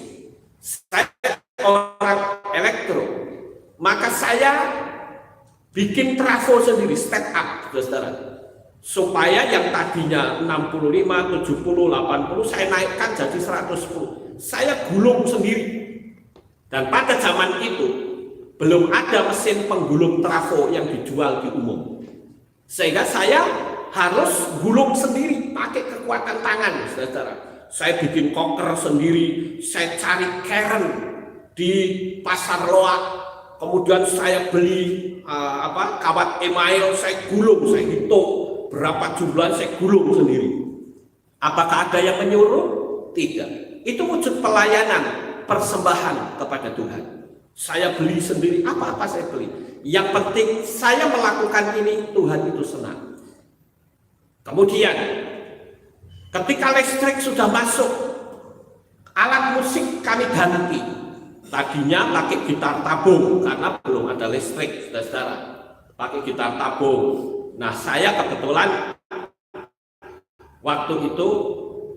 saya orang elektro. Maka saya bikin trafo sendiri, step up, saudara. Supaya yang tadinya 65, 70, 80, saya naikkan jadi 110. Saya gulung sendiri. Dan pada zaman itu, belum ada mesin penggulung trafo yang dijual di umum. Sehingga saya harus gulung sendiri, pakai kekuatan tangan, saudara. Saya bikin koker sendiri, saya cari keren di pasar loak. Kemudian saya beli kawat email, saya gulung, saya hitung berapa jumlah, saya gulung sendiri. Apakah ada yang menyuruh? Tidak. Itu wujud pelayanan, persembahan kepada Tuhan. Saya beli sendiri, apa-apa saya beli. Yang penting saya melakukan ini, Tuhan itu senang. Kemudian ketika listrik sudah masuk, alat musik kami ganti. Tadinya pakai gitar tabung karena belum ada listrik, saudara. Pakai gitar tabung. Nah, saya kebetulan waktu itu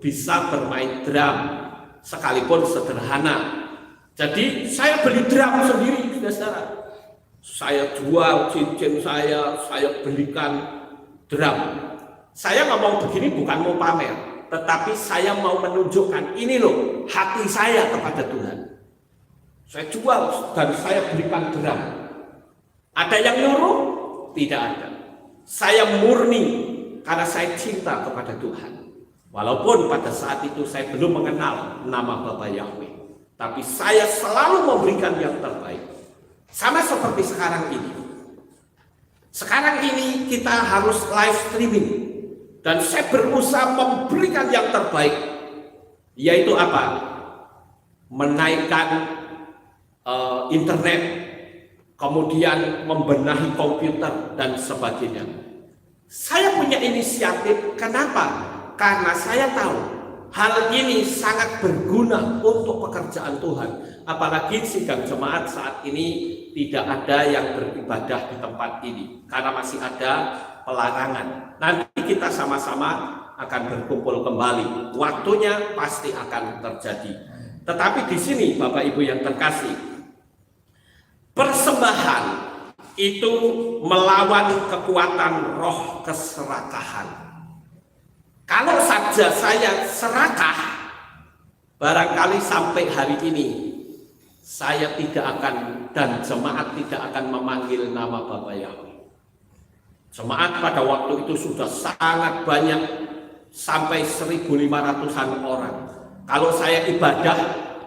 bisa bermain drum, sekalipun sederhana. Jadi saya beli drum sendiri, saudara. Saya jual cincin saya belikan drum. Saya ngomong begini bukan mau pamer, tetapi saya mau menunjukkan ini loh hati saya kepada Tuhan. Saya jual dan saya berikan drum. Ada yang nyuruh? Tidak ada. Saya murni karena saya cinta kepada Tuhan. Walaupun pada saat itu saya belum mengenal nama Bapa Yahweh, tapi saya selalu memberikan yang terbaik. Sama seperti sekarang ini. Sekarang ini kita harus live streaming. Dan saya berusaha memberikan yang terbaik. Yaitu apa? Menaikkan internet, kemudian membenahi komputer dan sebagainya. Saya punya inisiatif, kenapa? Karena saya tahu hal ini sangat berguna untuk pekerjaan Tuhan. Apalagi sidang jemaat saat ini tidak ada yang beribadah di tempat ini karena masih ada pelarangan. Nanti kita sama-sama akan berkumpul kembali. Waktunya pasti akan terjadi. Tetapi di sini Bapak Ibu yang terkasih, persembahan itu melawan kekuatan roh keserakahan. Kalau saja saya serakah, barangkali sampai hari ini saya tidak akan dan jemaat tidak akan memanggil nama Bapak Yahweh. Jemaat pada waktu itu sudah sangat banyak, sampai 1.500-an orang. Kalau saya ibadah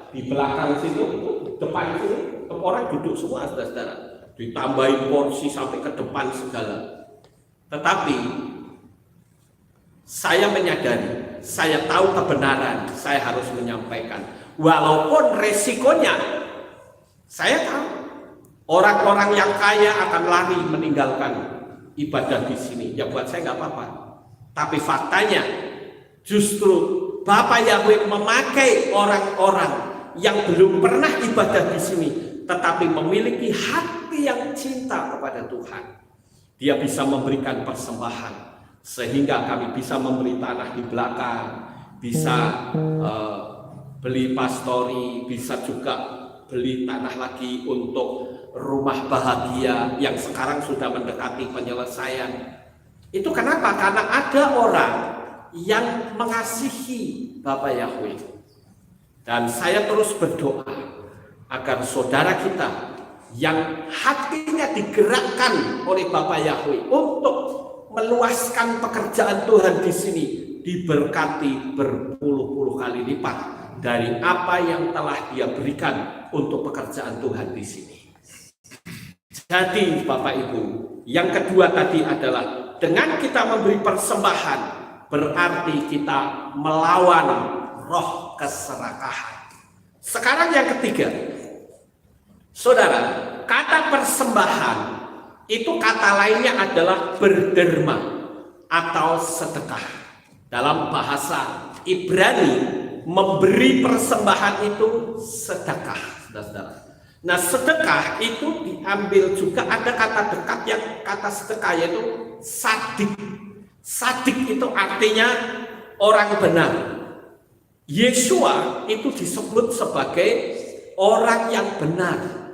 di belakang situ, depan sini, orang duduk semua, saudara-saudara. Ditambahin porsi sampai ke depan segala. Tetapi saya menyadari, saya tahu kebenaran, saya harus menyampaikan. Walaupun resikonya, saya tahu orang-orang yang kaya akan lari meninggalkan ibadah di sini. Ya buat saya nggak apa-apa. Tapi faktanya, justru Bapak Yahweh memakai orang-orang yang belum pernah ibadah di sini, tetapi memiliki hati yang cinta kepada Tuhan. Dia bisa memberikan persembahan. Sehingga kami bisa membeli tanah di belakang, bisa beli pastori, bisa juga beli tanah lagi untuk rumah bahagia yang sekarang sudah mendekati penyelesaian. Itu kenapa? Karena ada orang yang mengasihi Bapak Yahweh. Dan saya terus berdoa agar saudara kita yang hatinya digerakkan oleh Bapak Yahweh untuk meluaskan pekerjaan Tuhan di sini diberkati berpuluh-puluh kali lipat dari apa yang telah Dia berikan untuk pekerjaan Tuhan di sini. Jadi Bapak Ibu, yang kedua tadi adalah dengan kita memberi persembahan berarti kita melawan roh keserakahan. Sekarang yang ketiga, saudara, kata persembahan itu kata lainnya adalah berderma atau sedekah. Dalam bahasa Ibrani, memberi persembahan itu sedekah, saudara-saudara. Nah, sedekah itu diambil juga ada kata dekat yang kata sedekah yaitu sadik. Sadik itu artinya orang benar. Yesua itu disebut sebagai orang yang benar.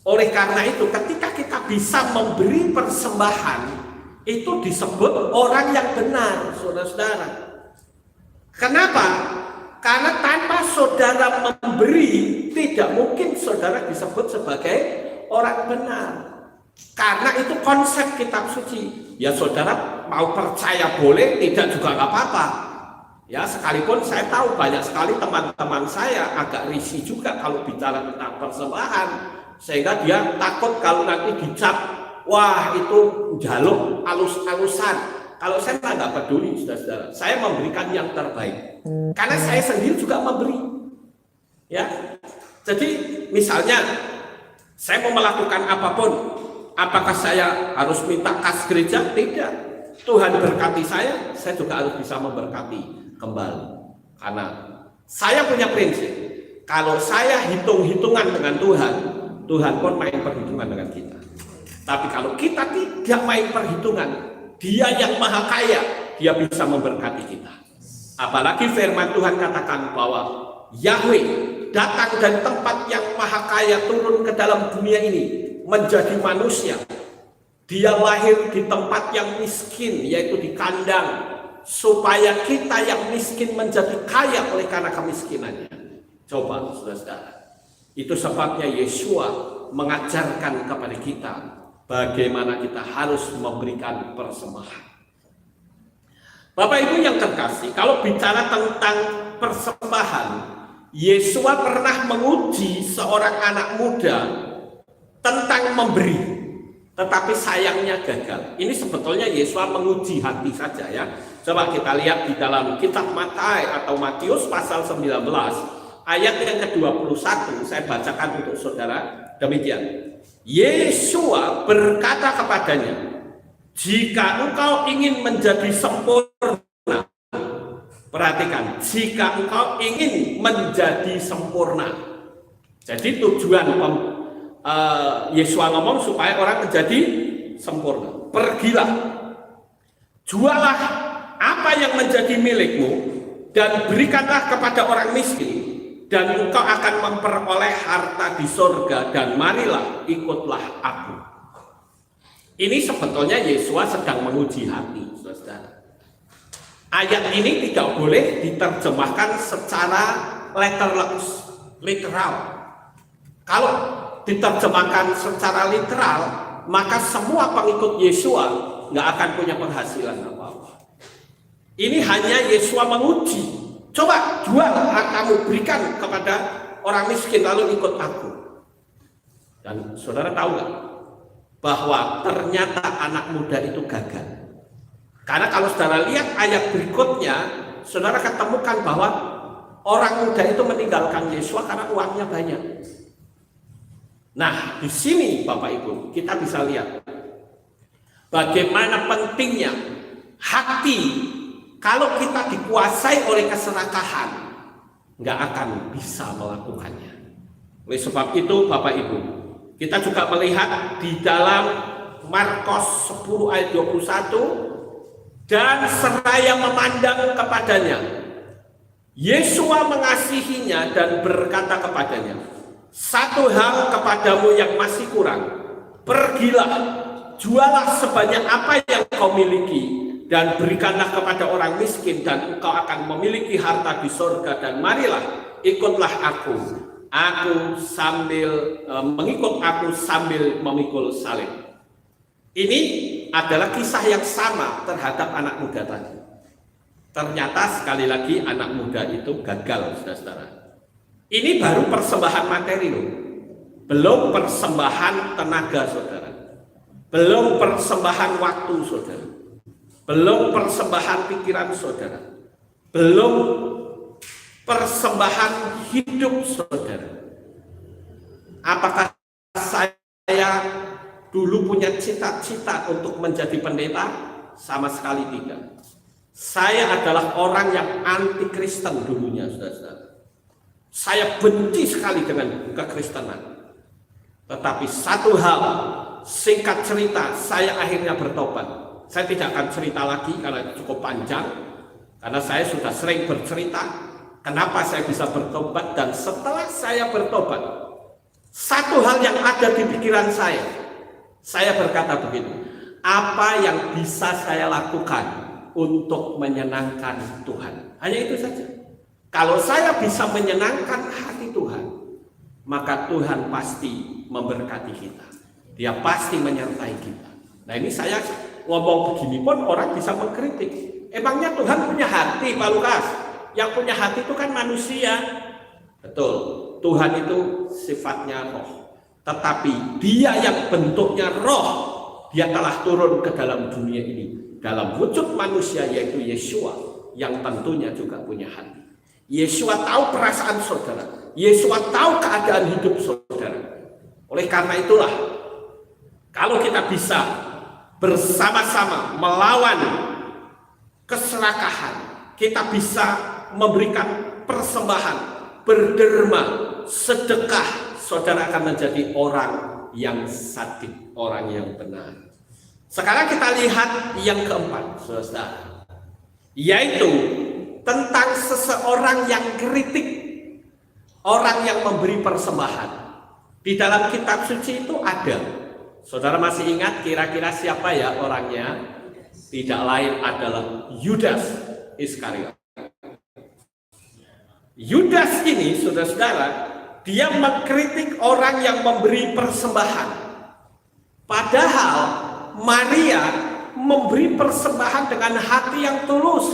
Oleh karena itu ketika kita bisa memberi persembahan itu disebut orang yang benar, saudara-saudara. Kenapa? Karena tanpa saudara memberi tidak mungkin saudara disebut sebagai orang benar. Karena itu konsep kitab suci. Ya saudara mau percaya boleh, tidak juga nggak apa-apa. Ya sekalipun saya tahu banyak sekali teman-teman saya agak risih juga kalau bicara tentang persembahan. Sehingga dia takut kalau nanti dicap, wah itu jaluk alus-alusan. Kalau saya nggak peduli, saudara-saudara. Saya memberikan yang terbaik. Karena saya sendiri juga memberi. Ya, jadi misalnya saya mau melakukan apapun, apakah saya harus minta kas gereja? Tidak. Tuhan berkati saya juga harus bisa memberkati kembali. Karena saya punya prinsip, kalau saya hitung-hitungan dengan Tuhan, Tuhan pun main perhitungan dengan kita. Tapi kalau kita tidak main perhitungan, Dia yang maha kaya, Dia bisa memberkati kita. Apalagi firman Tuhan katakan bahwa Yahweh datang dari tempat yang maha kaya turun ke dalam dunia ini menjadi manusia. Dia lahir di tempat yang miskin, yaitu di kandang, supaya kita yang miskin menjadi kaya oleh karena kemiskinannya. Coba saudara-saudara. Itu sebabnya Yesua mengajarkan kepada kita bagaimana kita harus memberikan persembahan. Bapak Ibu yang terkasih, kalau bicara tentang persembahan, Yesua pernah menguji seorang anak muda tentang memberi, tetapi sayangnya gagal. Ini sebetulnya Yesua menguji hati saja ya. Coba kita lihat di dalam kitab Matius atau Matius pasal 19 ayat yang ke-21, saya bacakan untuk saudara demikian. Yesua berkata kepadanya, jika engkau ingin menjadi sempurna, Perhatikan, jika engkau ingin menjadi sempurna. Jadi tujuan Yesus ngomong supaya orang menjadi sempurna. Pergilah, jualah apa yang menjadi milikmu dan berikanlah kepada orang miskin, dan engkau akan memperoleh harta di surga, dan marilah ikutlah aku. Ini sebetulnya Yesus sedang menguji hati, saudara. Ayat ini tidak boleh diterjemahkan secara literal. Kalau diterjemahkan secara literal, maka semua pengikut Yesua nggak akan punya penghasilan apa-apa. Ini hanya Yesua menguji. Coba jual hartamu, berikan kepada orang miskin, lalu ikut aku. Dan saudara tahu nggak bahwa ternyata anak muda itu gagal? Karena kalau saudara lihat ayat berikutnya, saudara ketemukan bahwa orang muda itu meninggalkan Yesua karena uangnya banyak. Nah, di sini Bapak Ibu, kita bisa lihat bagaimana pentingnya hati. Kalau kita dikuasai oleh keserakahan, nggak akan bisa melakukannya. Oleh sebab itu, Bapak Ibu, kita juga melihat di dalam Markus 10 ayat 21, dan seraya memandang kepadanya, Yesua mengasihinya dan berkata kepadanya, satu hal kepadamu yang masih kurang, pergilah, jualah sebanyak apa yang kau miliki, dan berikanlah kepada orang miskin, dan engkau akan memiliki harta di surga, dan marilah ikutlah aku sambil mengikut aku sambil memikul salib. Ini adalah kisah yang sama terhadap anak muda tadi. Ternyata sekali lagi anak muda itu gagal, saudara-saudara. Ini baru persembahan materi loh, belum persembahan tenaga saudara, belum persembahan waktu saudara, belum persembahan pikiran saudara, belum persembahan hidup saudara. Apakah saya dulu punya cita-cita untuk menjadi pendeta? Sama sekali tidak. Saya adalah orang yang anti Kristen dulunya, saudara-saudara. Saya benci sekali dengan kekristenan. Tetapi satu hal, singkat cerita, saya akhirnya bertobat. Saya tidak akan cerita lagi karena cukup panjang, karena saya sudah sering bercerita kenapa saya bisa bertobat. Dan setelah saya bertobat, satu hal yang ada di pikiran saya berkata begini, apa yang bisa saya lakukan untuk menyenangkan Tuhan? Hanya itu saja. Kalau saya bisa menyenangkan hati Tuhan, maka Tuhan pasti memberkati kita. Dia pasti menyertai kita. Nah, ini saya ngomong begini pun orang bisa mengkritik. Emangnya Tuhan punya hati, Pak Lukas? Yang punya hati itu kan manusia. Betul, Tuhan itu sifatnya roh. Tetapi dia yang bentuknya roh, dia telah turun ke dalam dunia ini dalam wujud manusia, yaitu Yesua, yang tentunya juga punya hati. Yesua tahu perasaan saudara, Yesua tahu keadaan hidup saudara. Oleh karena itulah, kalau kita bisa bersama-sama melawan keserakahan, kita bisa memberikan persembahan, berderma, sedekah, saudara akan menjadi orang yang sadik, orang yang benar. Sekarang kita lihat yang keempat, saudara, yaitu tentang seseorang yang kritik, orang yang memberi persembahan. Di dalam kitab suci itu ada. Saudara masih ingat kira-kira siapa ya orangnya? Tidak lain adalah Yudas Iskariot. Yudas ini, saudara-saudara, dia mengkritik orang yang memberi persembahan. Padahal Maria memberi persembahan dengan hati yang tulus.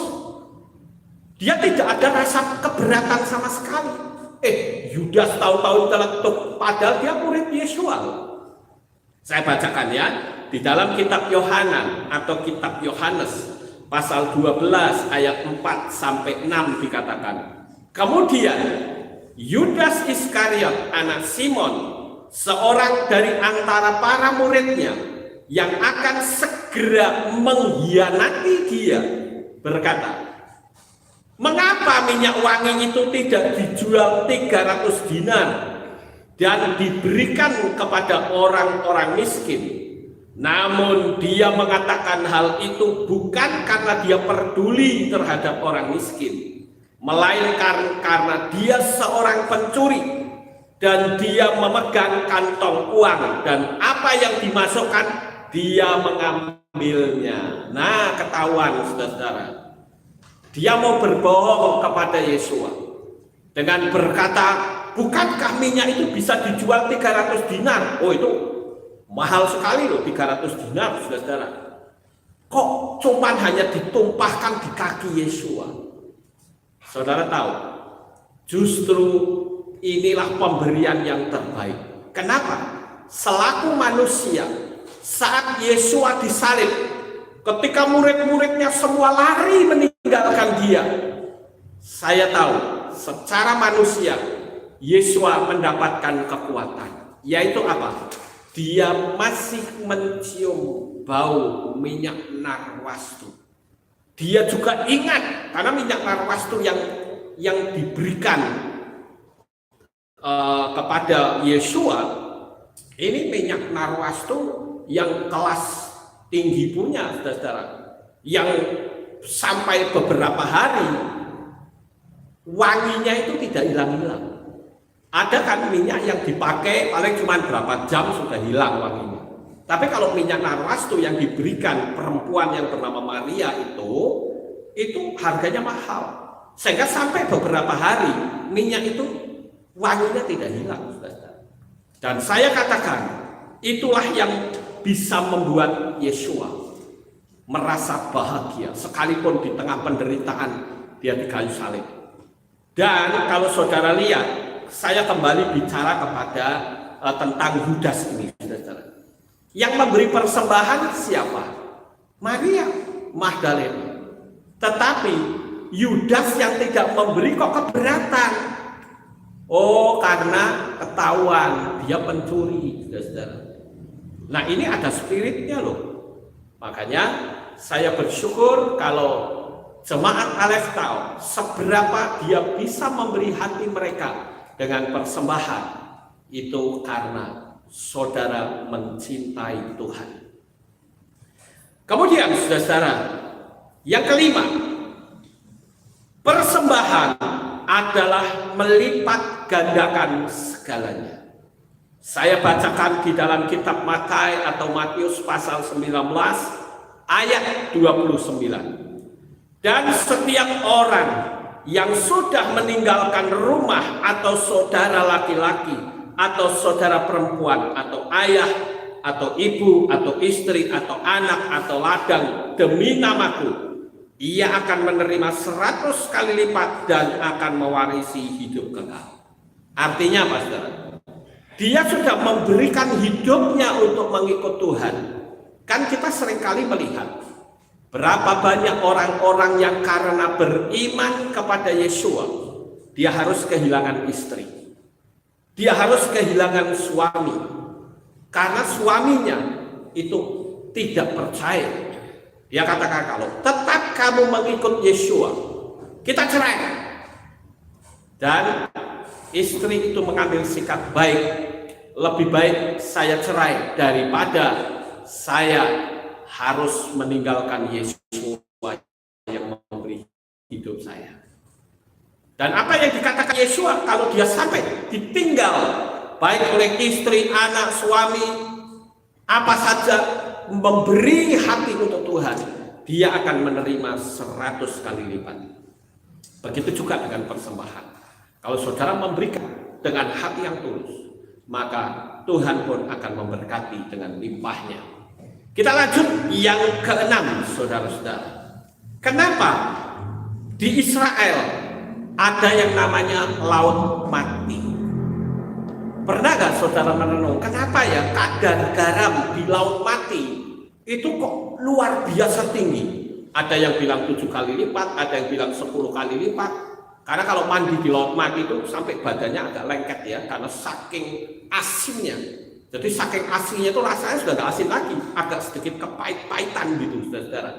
Dia tidak ada rasa keberatan sama sekali. Yudas tahu-tahu teletuk, padahal dia murid Yesua. Saya bacakan ya, di dalam kitab Yohanan atau kitab Yohanes pasal 12 ayat 4 sampai 6 dikatakan, kemudian Yudas Iskariot anak Simon, seorang dari antara para muridnya yang akan segera mengkhianati dia, berkata, Mengapa minyak wangi itu tidak dijual 300 dinar dan diberikan kepada orang-orang miskin? Namun dia mengatakan hal itu bukan karena dia peduli terhadap orang miskin, melainkan karena dia seorang pencuri dan dia memegang kantong uang, dan apa yang dimasukkan dia mengambilnya. Nah, ketahuan saudara-saudara. Dia mau berbohong kepada Yesua dengan berkata, bukankah minyak itu bisa dijual 300 dinar? Oh, itu mahal sekali loh, 300 dinar, saudara-saudara. Kok cuman hanya ditumpahkan di kaki Yesua? Saudara tahu, justru inilah pemberian yang terbaik. Kenapa? Selaku manusia, saat Yesua disalib, ketika murid-muridnya semua lari meninggalkan dia, saya tahu secara manusia Yesua mendapatkan kekuatan. Yaitu apa? Dia masih mencium bau minyak narwastu. Dia juga ingat, karena minyak narwastu yang diberikan kepada Yesua, ini minyak narwastu yang kelas tinggi punya, saudara, yang sampai beberapa hari wanginya itu tidak hilang-hilang. Ada kan minyak yang dipakai paling cuma berapa jam sudah hilang wanginya. Tapi kalau minyak narwastu yang diberikan perempuan yang bernama Maria itu harganya mahal, sehingga sampai beberapa hari minyak itu wanginya tidak hilang, saudara. Dan saya katakan, itulah yang bisa membuat Yesua merasa bahagia sekalipun di tengah penderitaan dia di kayu salib. Dan kalau saudara lihat, saya kembali bicara kepada tentang Yudas ini, saudara. Yang memberi persembahan siapa? Maria Magdalena. Tetapi Yudas yang tidak memberi kok keberatan. Oh, karena ketahuan dia pencuri, saudara. Nah, ini ada spiritnya loh. Makanya saya bersyukur kalau jemaat Aleph tahu seberapa dia bisa memberi hati mereka dengan persembahan. Itu karena saudara mencintai Tuhan. Kemudian saudara, yang kelima, persembahan adalah melipat gandakan segalanya. Saya bacakan di dalam kitab Matius atau Matius pasal 19 ayat 29. Dan setiap orang yang sudah meninggalkan rumah atau saudara laki-laki atau saudara perempuan atau ayah atau ibu atau istri atau anak atau ladang demi namaku, ia akan menerima 100 kali lipat dan akan mewarisi hidup kekal. Artinya apa, saudara? Dia sudah memberikan hidupnya untuk mengikut Tuhan. Kan kita seringkali melihat berapa banyak orang-orang yang karena beriman kepada Yesua, dia harus kehilangan istri, dia harus kehilangan suami, karena suaminya itu tidak percaya. Dia katakan, kalau tetap kamu mengikut Yesua, kita cerai. Dan istri itu mengambil sikap baik, lebih baik saya cerai daripada saya harus meninggalkan Yesua yang memberi hidup saya. Dan apa yang dikatakan Yesua, kalau dia sampai ditinggal baik oleh istri, anak, suami, apa saja, memberi hati untuk Tuhan, dia akan menerima 100 kali lipat. Begitu juga dengan persembahan. Kalau saudara memberikan dengan hati yang tulus, maka Tuhan pun akan memberkati dengan limpahnya. Kita lanjut yang keenam, saudara-saudara. Kenapa di Israel ada yang namanya laut mati? Pernah gak saudara merenung, kenapa ya kadar garam di laut mati itu kok luar biasa tinggi? Ada yang bilang 7 kali lipat, ada yang bilang 10 kali lipat. Karena kalau mandi di laut mati itu sampai badannya agak lengket ya, karena saking asinnya. Jadi saking asinnya itu rasanya sudah gak asin lagi, agak sedikit kepait-paitan gitu, saudara-saudara.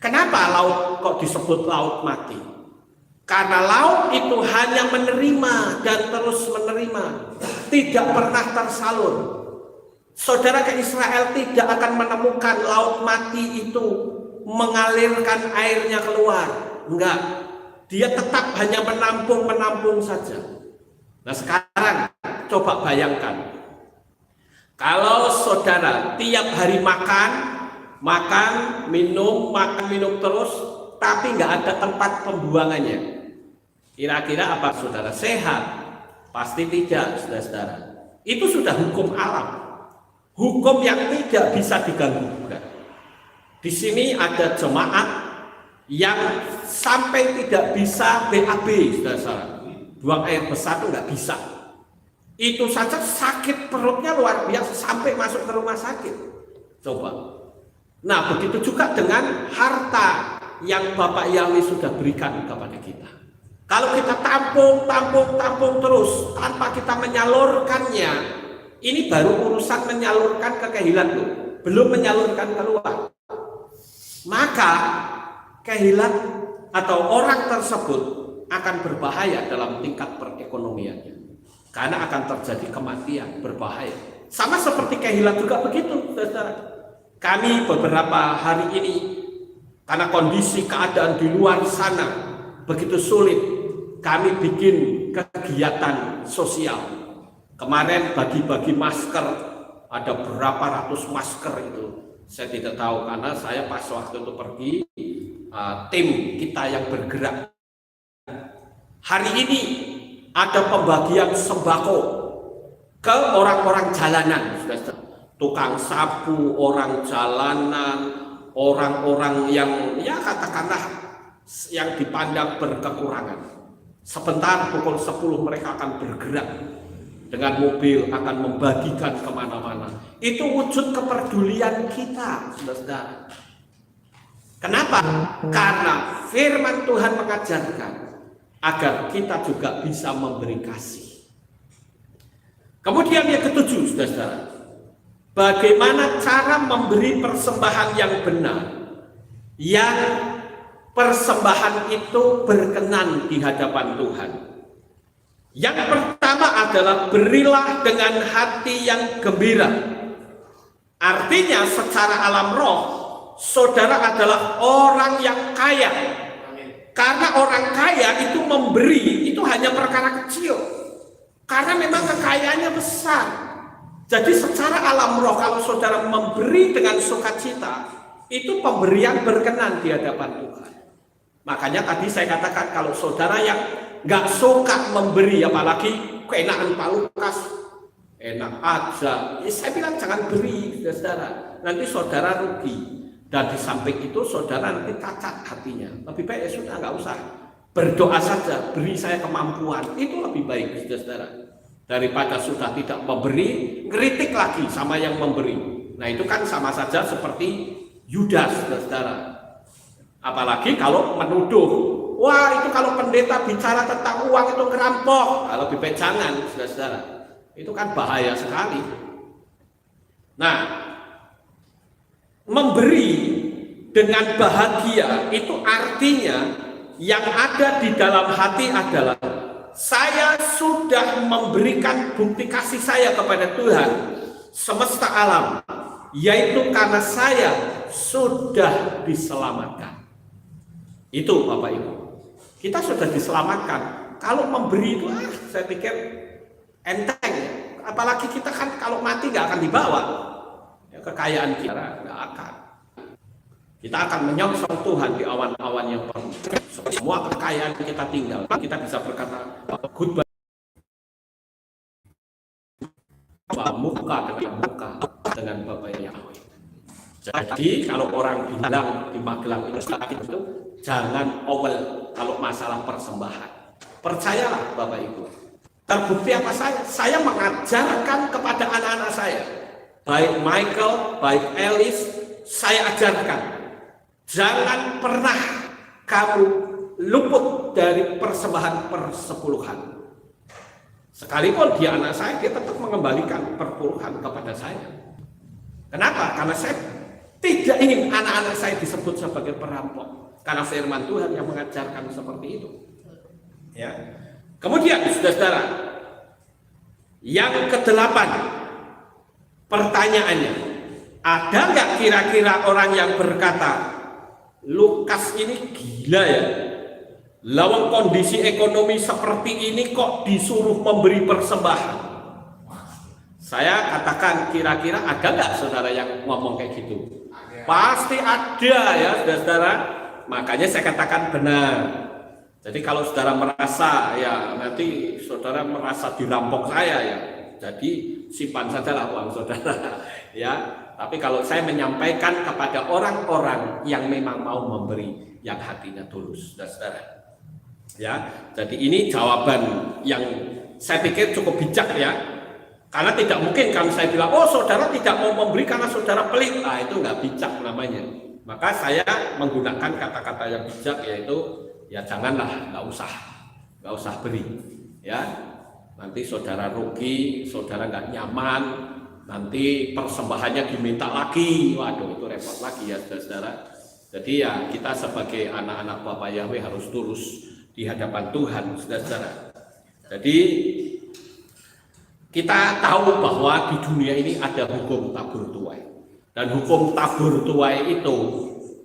Kenapa laut kok disebut laut mati? Karena laut itu hanya menerima dan terus menerima, tidak pernah tersalur. Saudara, ke Israel tidak akan menemukan laut mati itu mengalirkan airnya keluar. Enggak, dia tetap hanya menampung saja. Nah sekarang coba bayangkan, kalau saudara tiap hari makan minum terus, tapi nggak ada tempat pembuangannya. Kira-kira apa saudara? Sehat? Pasti tidak, saudara. Itu sudah hukum alam, hukum yang tidak bisa diganggu. Di sini ada jemaat yang sampai tidak bisa BAB, saudara. Buang air besar itu nggak bisa. Itu saja sakit perutnya luar biasa sampai masuk ke rumah sakit. Coba. Nah, begitu juga dengan harta yang Bapak Yahweh sudah berikan kepada kita. Kalau kita tampung terus tanpa kita menyalurkannya, ini baru urusan menyalurkan ke kehilan loh, belum menyalurkan keluar. Maka kehilan atau orang tersebut akan berbahaya dalam tingkat perekonomiannya. Karena akan terjadi kematian, berbahaya. Sama seperti kehilan juga begitu, saudara. Kami beberapa hari ini, karena kondisi keadaan di luar sana begitu sulit, kami bikin kegiatan sosial. Kemarin bagi-bagi masker, ada berapa ratus masker itu. Saya tidak tahu, karena saya pas waktu itu pergi, tim kita yang bergerak. Hari ini ada pembagian sembako ke orang-orang jalanan, tukang sapu, orang jalanan, orang-orang yang ya katakanlah yang dipandang berkekurangan. Sebentar pukul 10 mereka akan bergerak dengan mobil, akan membagikan kemana-mana. Itu wujud kepedulian kita, saudara. Kenapa? Karena firman Tuhan mengajarkan agar kita juga bisa memberi kasih. Kemudian yang ketujuh, saudara, bagaimana cara memberi persembahan yang benar, yang persembahan itu berkenan di hadapan Tuhan. Yang pertama adalah berilah dengan hati yang gembira. Artinya secara alam roh, saudara adalah orang yang kaya. Karena orang kaya itu memberi, itu hanya perkara kecil. Karena memang kekayaannya besar. Jadi secara alam roh, kalau saudara memberi dengan sukacita, itu pemberian berkenan di hadapan Tuhan. Makanya tadi saya katakan, kalau saudara yang nggak suka memberi, apalagi keenakan Pak Lukas, enak aja, ya saya bilang jangan beri, saudara. Nanti saudara rugi. Dan di samping itu saudara nanti cacat hatinya. Lebih baik ya sudah, nggak usah, berdoa saja, beri saya kemampuan. Itu lebih baik, saudara, daripada sudah tidak memberi, kritik lagi sama yang memberi. Nah itu kan sama saja seperti Yudas, saudara. Apalagi kalau menuduh, wah itu kalau pendeta bicara tentang uang itu ngerampok. Nah, lebih baik jangan, saudara. Itu kan bahaya sekali. Nah, memberi dengan bahagia itu artinya yang ada di dalam hati adalah saya sudah memberikan bukti kasih saya kepada Tuhan semesta alam, yaitu karena saya sudah diselamatkan. Itu Bapak Ibu, kita sudah diselamatkan. Kalau memberi itu saya pikir enteng, apalagi kita kan kalau mati nggak akan dibawa. Kekayaan kita nggak akan. Kita akan menyongsong Tuhan di awan-awan yang penuh. Semua kekayaan kita tinggal. Kita bisa berkata goodbye muka dengan Bapak Yahweh. Jadi kalau orang bilang di Magelang itu jangan awal kalau masalah persembahan. Percayalah Bapak Ibu. Terbukti apa saya mengajarkan kepada anak-anak saya. Baik Michael, baik Alice, saya ajarkan, jangan pernah kamu luput dari persembahan persepuluhan. Sekalipun dia anak saya, dia tetap mengembalikan perpuluhan kepada saya. Kenapa? Karena saya tidak ingin anak-anak saya disebut sebagai perampok. Karena firman Tuhan yang mengajarkan seperti itu. Ya. Kemudian saudara-saudara, yang ke-8, pertanyaannya, ada nggak kira-kira orang yang berkata, Lukas ini gila ya, lawang kondisi ekonomi seperti ini kok disuruh memberi persembahan? Saya katakan kira-kira ada nggak saudara yang ngomong kayak gitu? Pasti ada ya saudara. Makanya saya katakan benar. Jadi kalau saudara merasa ya nanti saudara merasa dirampok saya ya, jadi simpan sajalah uang saudara ya. Tapi kalau saya menyampaikan kepada orang-orang yang memang mau memberi, yang hatinya tulus, saudara. Ya, jadi ini jawaban yang saya pikir cukup bijak ya. Karena tidak mungkin kan saya bilang, oh saudara tidak mau memberi karena saudara pelit. Nah itu nggak bijak namanya. Maka saya menggunakan kata-kata yang bijak, yaitu ya janganlah, nggak usah beri. Ya, nanti saudara rugi, saudara nggak nyaman, nanti persembahannya diminta lagi. Waduh itu repot lagi ya saudara. Jadi ya kita sebagai anak-anak Bapak Yahweh harus tulus di hadapan Tuhan, saudara. Jadi kita tahu bahwa di dunia ini ada hukum tabur tuai, dan hukum tabur tuai itu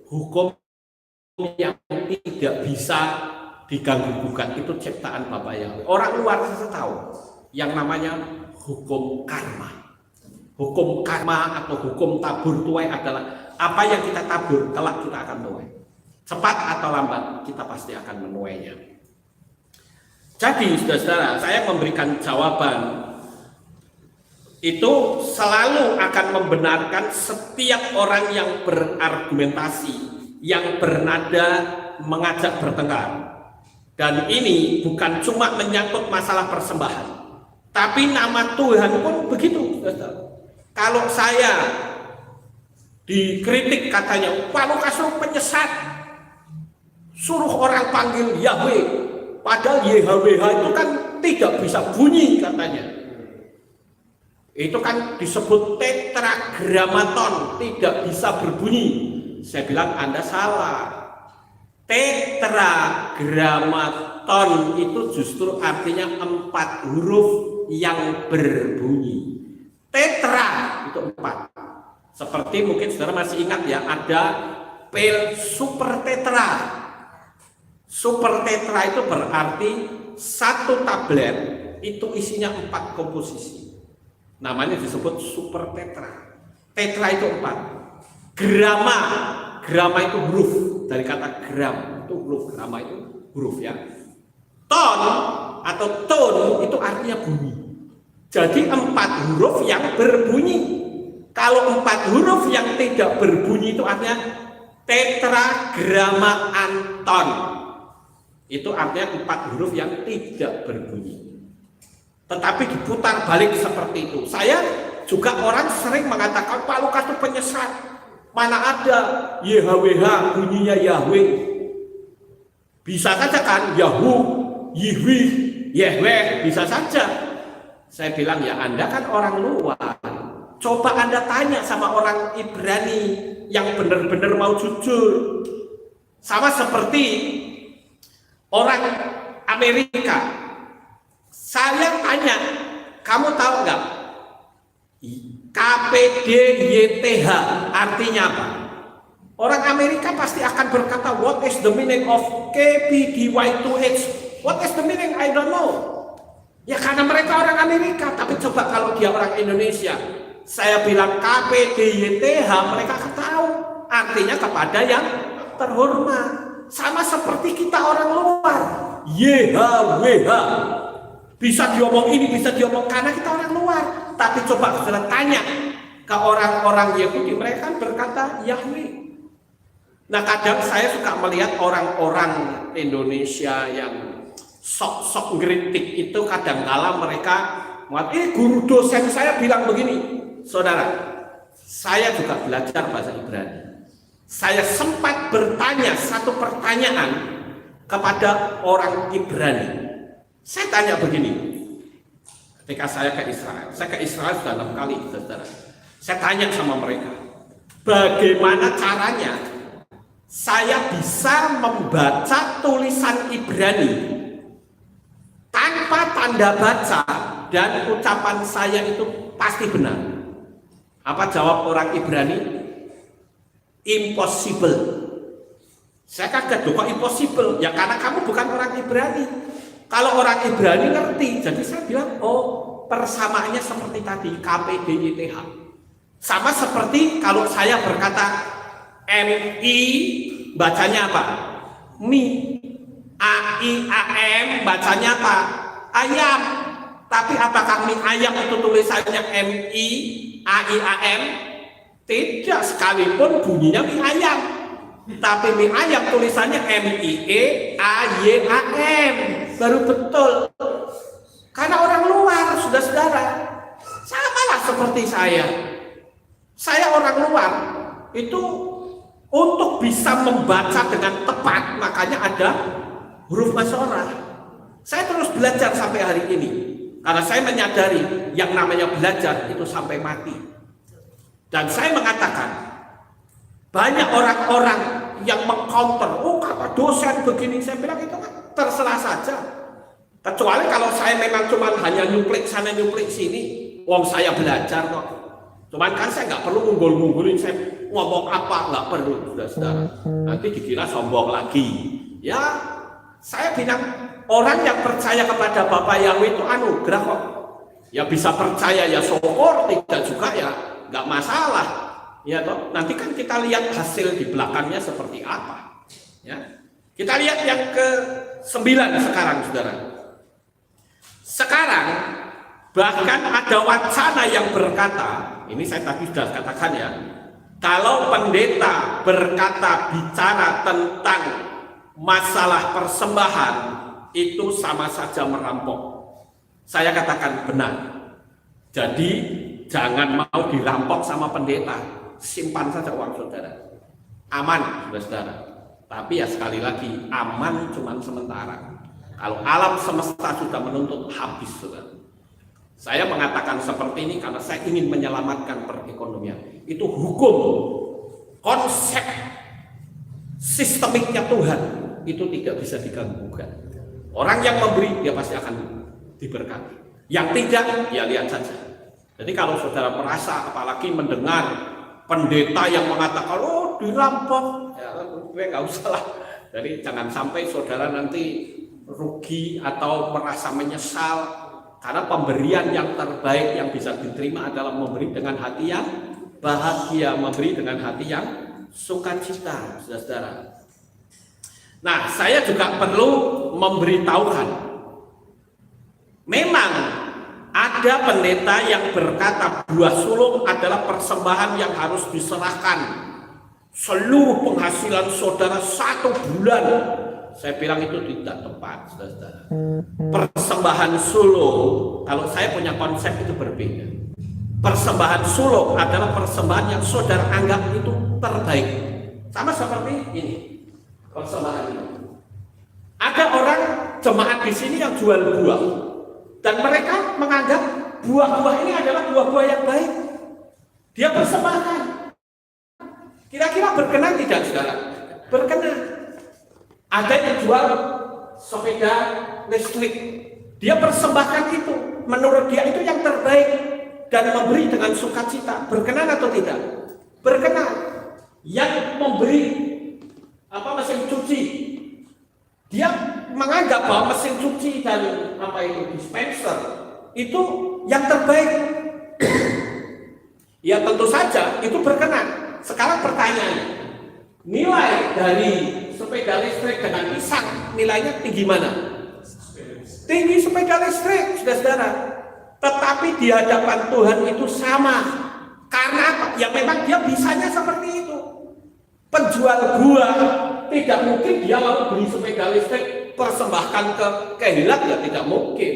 hukum yang tidak bisa diganggu gugat, itu ciptaan Bapak Yahweh. Orang luar tahu yang namanya hukum karma. Hukum karma atau hukum tabur tuai adalah apa yang kita tabur kelak kita akan tuai. Cepat atau lambat kita pasti akan menuainya. Jadi saudara-saudara, saya memberikan jawaban itu selalu akan membenarkan setiap orang yang berargumentasi, yang bernada mengajak bertengkar. Dan ini bukan cuma menyangkut masalah persembahan, tapi nama Tuhan pun begitu. Kalau saya dikritik katanya, Pak Lukas penyesat, suruh orang panggil Yahweh, padahal YHWH itu kan tidak bisa bunyi katanya. Itu kan disebut tetragrammaton, tidak bisa berbunyi. Saya bilang Anda salah. Tetragrammaton itu justru artinya 4 huruf yang berbunyi. Tetra itu 4. Seperti mungkin saudara masih ingat ya, ada pil super tetra. Super tetra itu berarti 1 tablet itu isinya 4 komposisi. Namanya disebut super tetra. Tetra itu 4. Grama itu huruf, dari kata gram itu huruf, grama itu huruf ya. Ton atau tone itu artinya bunyi. Jadi 4 huruf yang berbunyi. Kalau 4 huruf yang tidak berbunyi itu artinya tetragrammaton. Itu artinya 4 huruf yang tidak berbunyi. Tetapi diputar balik seperti itu. Saya juga orang sering mengatakan Pak Lukas itu penyesat. Mana ada YHWH bunyinya Yahweh. Bisa saja kan Yahu, Yihwi, Yahweh, bisa saja. Saya bilang ya Anda kan orang luar. Coba Anda tanya sama orang Ibrani yang benar-benar mau jujur. Sama seperti orang Amerika. Saya tanya, kamu tahu nggak KPDYTH artinya apa? Orang Amerika pasti akan berkata, what is the meaning of KPDY2H? What is the meaning? I don't know. Ya karena mereka orang Amerika. Tapi coba kalau dia orang Indonesia, saya bilang KPDYTH, mereka akan tahu artinya kepada yang terhormat. Sama seperti kita orang luar, YHWH. Bisa diomong ini, bisa diomong karena kita orang luar. Tapi coba saudara tanya ke orang-orang Yahudi, mereka kan berkata Yahweh. Nah kadang saya suka melihat orang-orang Indonesia yang sok-sok ngeritik itu, kadang-kala mereka guru dosen saya bilang begini. Saudara, saya juga belajar bahasa Ibrani. Saya sempat bertanya satu pertanyaan kepada orang Ibrani. Saya tanya begini, ketika saya ke Israel sudah 6 kali, saudara. Saya tanya sama mereka, bagaimana caranya saya bisa membaca tulisan Ibrani tanpa tanda baca dan ucapan saya itu pasti benar. Apa jawab orang Ibrani? Impossible. Saya kaget, kok impossible? Ya karena kamu bukan orang Ibrani. Kalau orang Ibrani ngerti, jadi saya bilang, oh persamaannya seperti tadi, KPDYTH. Sama seperti kalau saya berkata MI, bacanya apa? Mi. AIAM, bacanya apa? Ayam. Tapi apakah mie ayam itu tulisannya MI, AIAM? Tidak, sekalipun bunyinya mie ayam. Tapi mie ayam tulisannya MIE, AYAM. Baru betul. Karena orang luar, saudara-saudara, samalah seperti saya. Saya orang luar, itu untuk bisa membaca dengan tepat, makanya ada huruf masyarah. Saya terus belajar sampai hari ini. Karena saya menyadari yang namanya belajar itu sampai mati. Dan saya mengatakan, banyak orang-orang yang mengcounter, oh kata dosen begini, saya bilang itu kan terserah saja. Kecuali kalau saya memang cuma hanya nyuplik sana nyuplik sini, wong saya belajar kok. Cuman kan saya nggak perlu ngunggul-ngunggulin, saya ngomong apa nggak perlu, saudara. Nanti dikira sombong lagi. Ya, saya bilang orang yang percaya kepada Bapak Yahweh itu anugerah kok. Ya bisa percaya ya syukur, tidak juga ya nggak masalah. Ya toh, nanti kan kita lihat hasil di belakangnya seperti apa. Ya, kita lihat yang ke-9 sekarang, saudara. Sekarang bahkan ada wacana yang berkata, ini saya tadi sudah katakan ya, kalau pendeta berkata bicara tentang masalah persembahan itu sama saja merampok. Saya katakan benar. Jadi jangan mau dirampok sama pendeta, simpan saja uang saudara. Aman, saudara. Tapi ya sekali lagi, aman cuma sementara. Kalau alam semesta sudah menuntut, habis, saudara. Saya mengatakan seperti ini karena saya ingin menyelamatkan perekonomian. Itu hukum, konsep sistemiknya Tuhan itu tidak bisa diganggukan. Orang yang memberi dia pasti akan diberkati. Yang tidak, ya lihat saja. Jadi kalau saudara merasa, apalagi mendengar pendeta yang mengatakan, oh dirampok, ya gue nggak usah lah. Jadi jangan sampai saudara nanti rugi atau merasa menyesal. Karena pemberian yang terbaik yang bisa diterima adalah memberi dengan hati yang bahagia, memberi dengan hati yang sukacita, saudara-saudara. Nah, saya juga perlu memberitahukan, memang ada pendeta yang berkata buah sulung adalah persembahan yang harus diserahkan seluruh penghasilan saudara 1 bulan. Saya bilang itu tidak tepat, saudara-saudara. Persembahan sulung, kalau saya punya konsep itu berbeda. Persembahan sulung adalah persembahan yang saudara anggap itu terbaik. Sama seperti ini, persembahan ini. Ada orang jemaat di sini yang jual buah, dan mereka menganggap buah-buah ini adalah buah-buah yang baik. Dia persembahkan. Kira-kira berkenan tidak, saudara? Berkenan. Ada yang jual sepeda listrik, dia persembahkan itu, menurut dia itu yang terbaik dan memberi dengan sukacita. Berkenan atau tidak? Berkenan. Yang memberi mesin cuci, dia menganggap bahwa mesin cuci dan dispenser itu yang terbaik. Ya tentu saja itu berkenan. Sekarang pertanyaannya, nilai dari sepeda listrik dengan pisang nilainya tinggi mana? Tinggi sepeda listrik, saudara-saudara. Tetapi di hadapan Tuhan itu sama. Karena apa? Ya memang dia bisanya seperti itu. Penjual buah tidak mungkin dia lalu beli sepeda listrik persembahkan ke kehilat, ya tidak mungkin.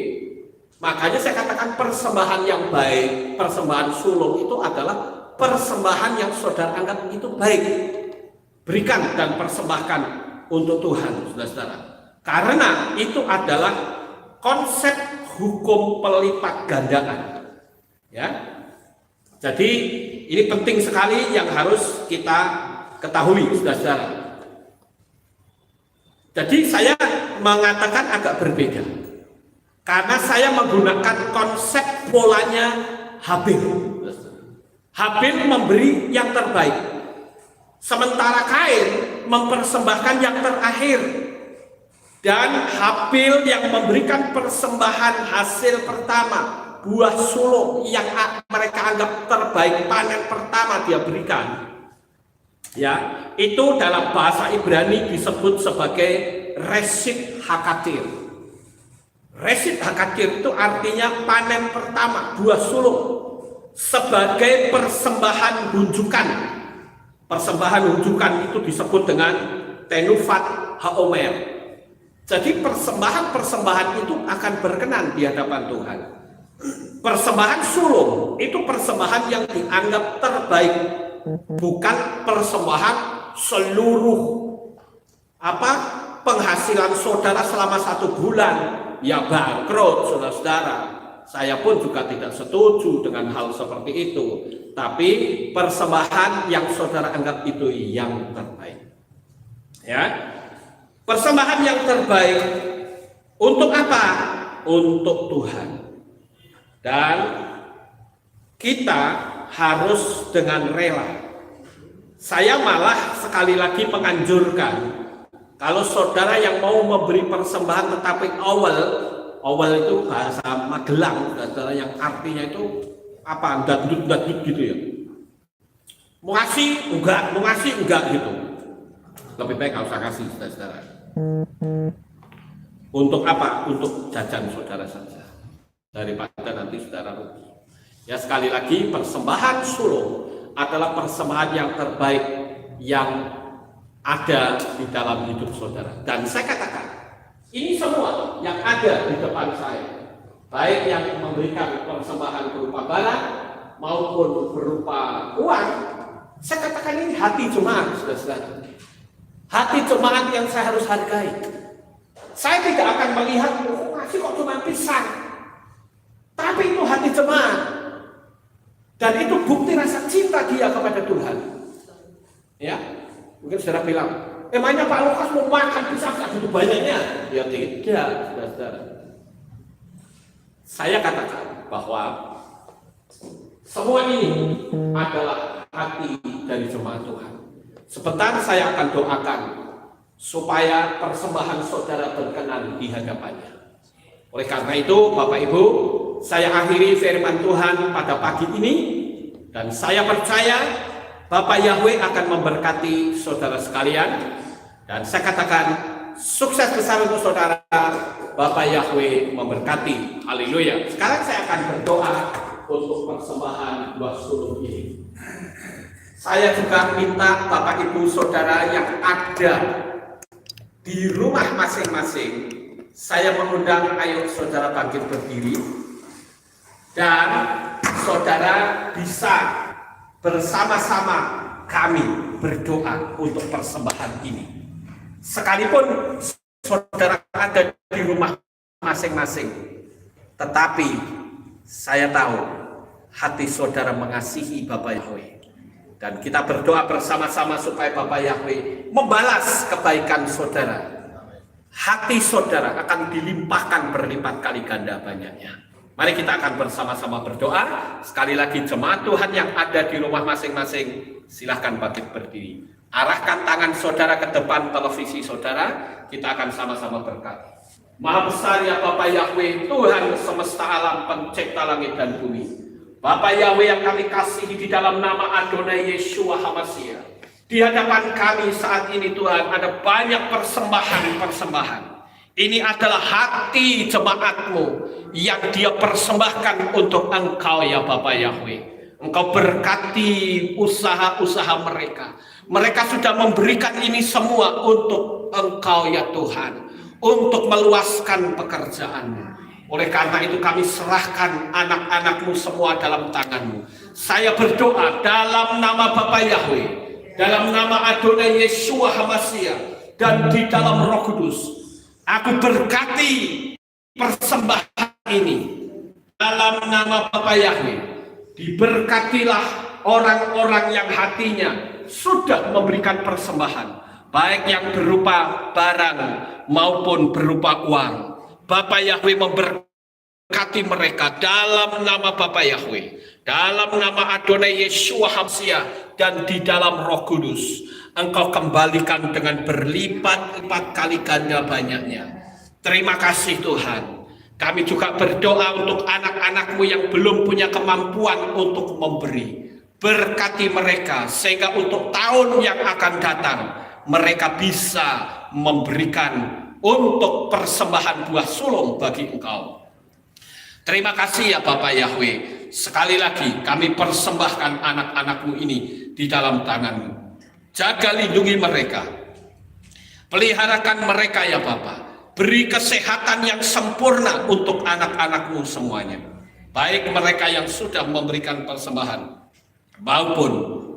Makanya saya katakan persembahan yang baik, persembahan sulung itu adalah persembahan yang saudara anggap itu baik. Berikan dan persembahkan untuk Tuhan, saudara-saudara. Karena itu adalah konsep hukum pelipat gandaan. Ya. Jadi ini penting sekali yang harus kita ketahui, saudara-saudara. Jadi saya mengatakan agak berbeda. Karena saya menggunakan konsep polanya Habil. Habil memberi yang terbaik, sementara Kain mempersembahkan yang terakhir. Dan Habil yang memberikan persembahan hasil pertama, buah sulung yang mereka anggap terbaik, panen pertama dia berikan. Ya, itu dalam bahasa Ibrani disebut sebagai Resit Hakatir. Resit Hakatir itu artinya panen pertama, buah sulung, sebagai persembahan hunjukan. Persembahan hunjukan itu disebut dengan Tenufat Haomer. Jadi persembahan-persembahan itu akan berkenan di hadapan Tuhan. Persembahan sulung itu persembahan yang dianggap terbaik, bukan persembahan seluruh penghasilan saudara selama 1 bulan. Ya bangkrut, saudara-saudara. Saya pun juga tidak setuju dengan hal seperti itu. Tapi persembahan yang saudara anggap itu yang terbaik. Ya, persembahan yang terbaik untuk apa? Untuk Tuhan. Dan kita harus dengan rela. Saya malah sekali lagi menganjurkan, kalau saudara yang mau memberi persembahan tetapi awal itu bahasa Magelang, saudara, yang artinya itu dadut gitu ya. Mau ngasih enggak gitu. Lebih baik nggak usah kasih, saudara. Untuk apa? Untuk jajan saudara saja, daripada nanti saudara rugi. Ya, sekali lagi, persembahan sulung adalah persembahan yang terbaik yang ada di dalam hidup saudara. Dan saya katakan, ini semua yang ada di depan saya, baik yang memberikan persembahan berupa barang maupun berupa uang, saya katakan ini hati jemaat, saudara-saudara. Hati jemaat yang saya harus hargai. Saya tidak akan melihat, ngasih kok cuma pisang, tapi itu hati jemaat. Dan itu bukti rasa cinta dia kepada Tuhan. Ya, mungkin saudara bilang, emangnya Pak Lukas mau makan pisang segitu banyaknya? Ya tidak, saudara. Saya katakan bahwa semua ini adalah hati dari jemaat Tuhan. Sebentar saya akan doakan supaya persembahan saudara berkenan di hadapannya. Oleh karena itu, Bapak Ibu, saya akhiri firman Tuhan pada pagi ini, dan saya percaya Bapak Yahweh akan memberkati saudara sekalian, dan saya katakan sukses besar untuk saudara. Bapak Yahweh memberkati. Haleluya. Sekarang saya akan berdoa untuk persembahan buah sulung ini. Saya juga minta Bapak Ibu saudara yang ada di rumah masing-masing, saya mengundang, ayo saudara bangkit berdiri, dan saudara bisa bersama-sama kami berdoa untuk persembahan ini. Sekalipun saudara ada di rumah masing-masing, tetapi saya tahu hati saudara mengasihi Bapak Yahweh. Dan kita berdoa bersama-sama supaya Bapak Yahweh membalas kebaikan saudara. Hati saudara akan dilimpahkan berlipat kali ganda banyaknya. Mari kita akan bersama-sama berdoa. Sekali lagi, jemaat Tuhan yang ada di rumah masing-masing, silahkan bangkit berdiri. Arahkan tangan saudara ke depan televisi saudara. Kita akan sama-sama berkati. Maha besar ya Bapak Yahweh, Tuhan semesta alam, pencipta langit dan bumi. Bapak Yahweh yang kami kasihi, di dalam nama Adonai Yeshua HaMashiach, di hadapan kami saat ini Tuhan ada banyak persembahan. Ini adalah hati jemaat-Mu yang dia persembahkan untuk Engkau ya Bapak Yahweh. Engkau berkati usaha-usaha mereka. Mereka sudah memberikan ini semua untuk Engkau ya Tuhan, untuk meluaskan pekerjaan-Mu. Oleh karena itu kami serahkan anak-anak-Mu semua dalam tangan-Mu. Saya berdoa dalam nama Bapa Yahweh, dalam nama Adonai Yeshua HaMashiach, dan di dalam Roh Kudus, aku berkati persembahan ini. Dalam nama Bapa Yahweh, diberkatilah orang-orang yang hatinya sudah memberikan persembahan, baik yang berupa barang maupun berupa uang. Bapak Yahweh memberkati berkati mereka dalam nama Bapa Yahweh, dalam nama Adonai Yeshua HaMashiach, dan di dalam Roh Kudus. Engkau kembalikan dengan berlipat-lipat kali ganda banyaknya. Terima kasih Tuhan. Kami juga berdoa untuk anak-anak-Mu yang belum punya kemampuan untuk memberi. Berkati mereka sehingga untuk tahun yang akan datang mereka bisa memberikan untuk persembahan buah sulung bagi Engkau. Terima kasih ya Bapak Yahweh. Sekali lagi kami persembahkan anak-anak-Mu ini di dalam tangan-Mu. Jaga lindungi mereka. Peliharakan mereka ya Bapak. Beri kesehatan yang sempurna untuk anak-anak-Mu semuanya. Baik mereka yang sudah memberikan persembahan maupun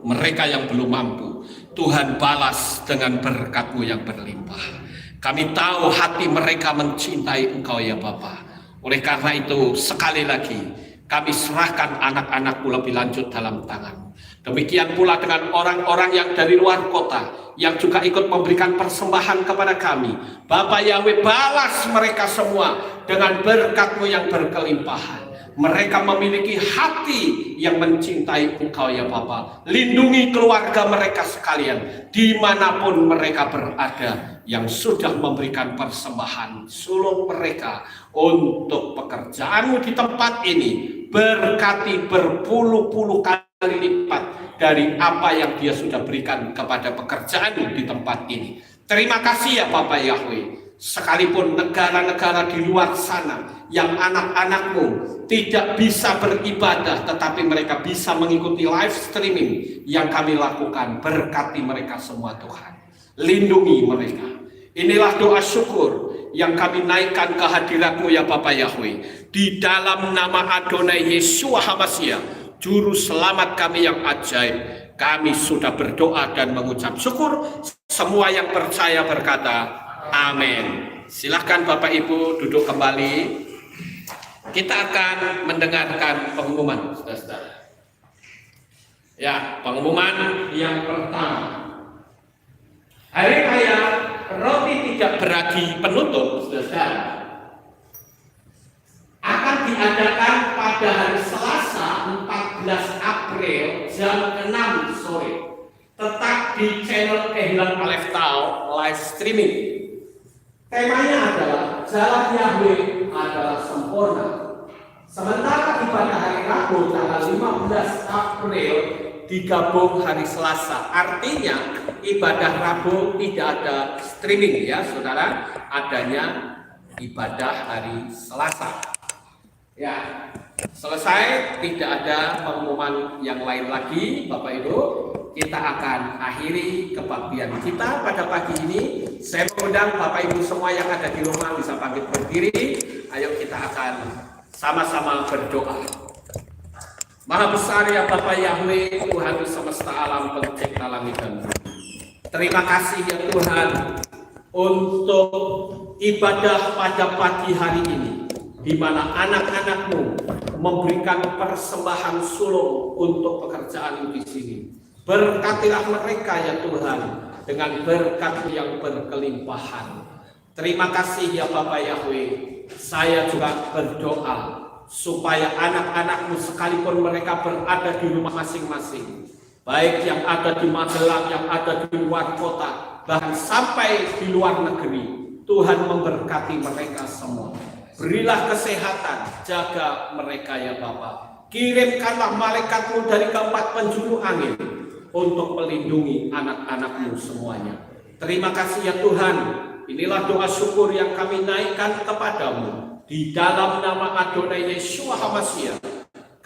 mereka yang belum mampu. Tuhan balas dengan berkat-Mu yang berlimpah. Kami tahu hati mereka mencintai Engkau ya Bapa. Oleh karena itu sekali lagi kami serahkan anak-anak-Mu lebih lanjut dalam tangan. Demikian pula dengan orang-orang yang dari luar kota yang juga ikut memberikan persembahan kepada kami. Bapa Yahweh, balas mereka semua dengan berkat-Mu yang berkelimpahan. Mereka memiliki hati yang mencintai Engkau ya Bapa. Lindungi keluarga mereka sekalian dimanapun mereka berada, yang sudah memberikan persembahan sulung mereka untuk pekerjaan-Mu di tempat ini. Berkati berpuluh-puluh kali lipat dari apa yang Dia sudah berikan kepada pekerjaan di tempat ini. Terima kasih ya Bapak Yahweh. Sekalipun negara-negara di luar sana yang anak-anak-Mu tidak bisa beribadah, tetapi mereka bisa mengikuti live streaming yang kami lakukan. Berkati mereka semua Tuhan. Lindungi mereka. Inilah doa syukur yang kami naikkan ke hadirat-Mu ya Bapak Yahweh. Di dalam nama Adonai Yeshua HaMashiach, Juru Selamat kami yang ajaib, kami sudah berdoa dan mengucap syukur. Semua yang percaya berkata, amin. Silahkan Bapak Ibu duduk kembali. Kita akan mendengarkan pengumuman, saudara-saudara. Ya, pengumuman yang pertama. Hari Raya Roti Tidak Beragi Penutup, saudara-saudara, akan diadakan pada hari Selasa 14 April jam 6 sore. Tetap di channel Kehilan Aleftau live streaming. Temanya adalah Jalan Yahweh adalah sempurna. Sementara ibadah hari Rabu tanggal 15 April digabung hari Selasa. Artinya ibadah Rabu tidak ada streaming ya saudara, adanya ibadah hari Selasa. Ya, selesai, tidak ada pengumuman yang lain lagi Bapak Ibu. Kita akan akhiri kebaktian kita pada pagi ini. Saya mengundang Bapak Ibu semua yang ada di rumah bisa bangkit berdiri. Ayo kita akan sama-sama berdoa. Maha besar ya Bapak Yahweh, Tuhan semesta alam, pencipta langit dan bumi. Terima kasih ya Tuhan untuk ibadah pada pagi hari ini, di mana anak-anak-Mu memberikan persembahan sulung untuk pekerjaan di sini. Berkatilah mereka ya Tuhan dengan berkat yang berkelimpahan. Terima kasih ya Bapak Yahweh. Saya juga berdoa supaya anak-anak-Mu sekalipun mereka berada di rumah masing-masing, baik yang ada di Magelang, yang ada di luar kota, bahkan sampai di luar negeri, Tuhan memberkati mereka semua. Berilah kesehatan, jaga mereka ya Bapa. Kirimkanlah malaikat-Mu dari keempat penjuru angin untuk melindungi anak-anak-Mu semuanya. Terima kasih ya Tuhan. Inilah doa syukur yang kami naikkan kepadamu. Di dalam nama Adonai Yeshua HaMashiach,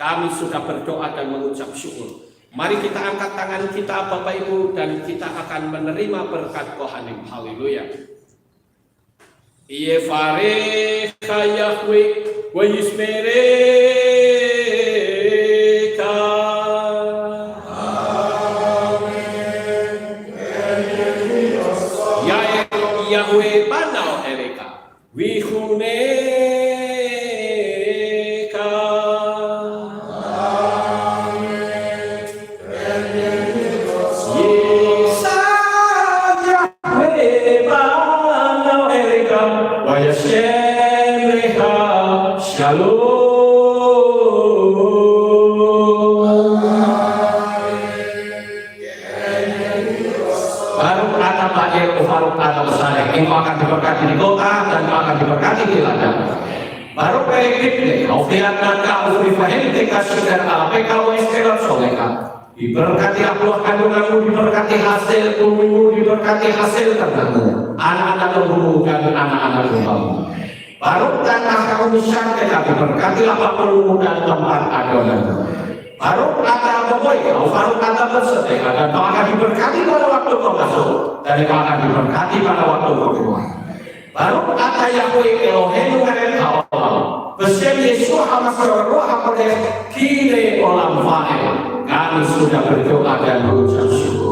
kami sudah berdoa dan mengucap syukur. Mari kita angkat tangan kita Bapak Ibu dan kita akan menerima berkat Kohanim. Haleluya. Yevarecha Yahweh wa yismerecha. Amen. Yahweh banao eleka wihuneka. Amen. Yesan Yahweh banao eleka wa yashem lecha shalom. kata Pak Yeko Faruk atau Saleh, engkau akan diberkati di kota dan engkau akan diberkati di ladang. Baru pekipne, kau fiatkan kau difahimte kasih dan alape kau istilah soleka. Diberkati buah kandunganmu, diberkati hasil bumi, diberkati hasil ternakmu, anak-anak lembu dan anak-anak dombamu. Baru tanah kau besar kami diberkatilah bapakmu dan tempat adonanmu. Baru kata boy, kau baru kata bersedekah dan kau akan diberkati pada waktu kau masuk dan kau akan diberkati pada waktu kau keluar. Baru kata Yahweh Elohim kalian kau Besem Yesus Hamasya Roh Hakodes kini olam fael. Kami sudah berdoa dan mengucap syukur.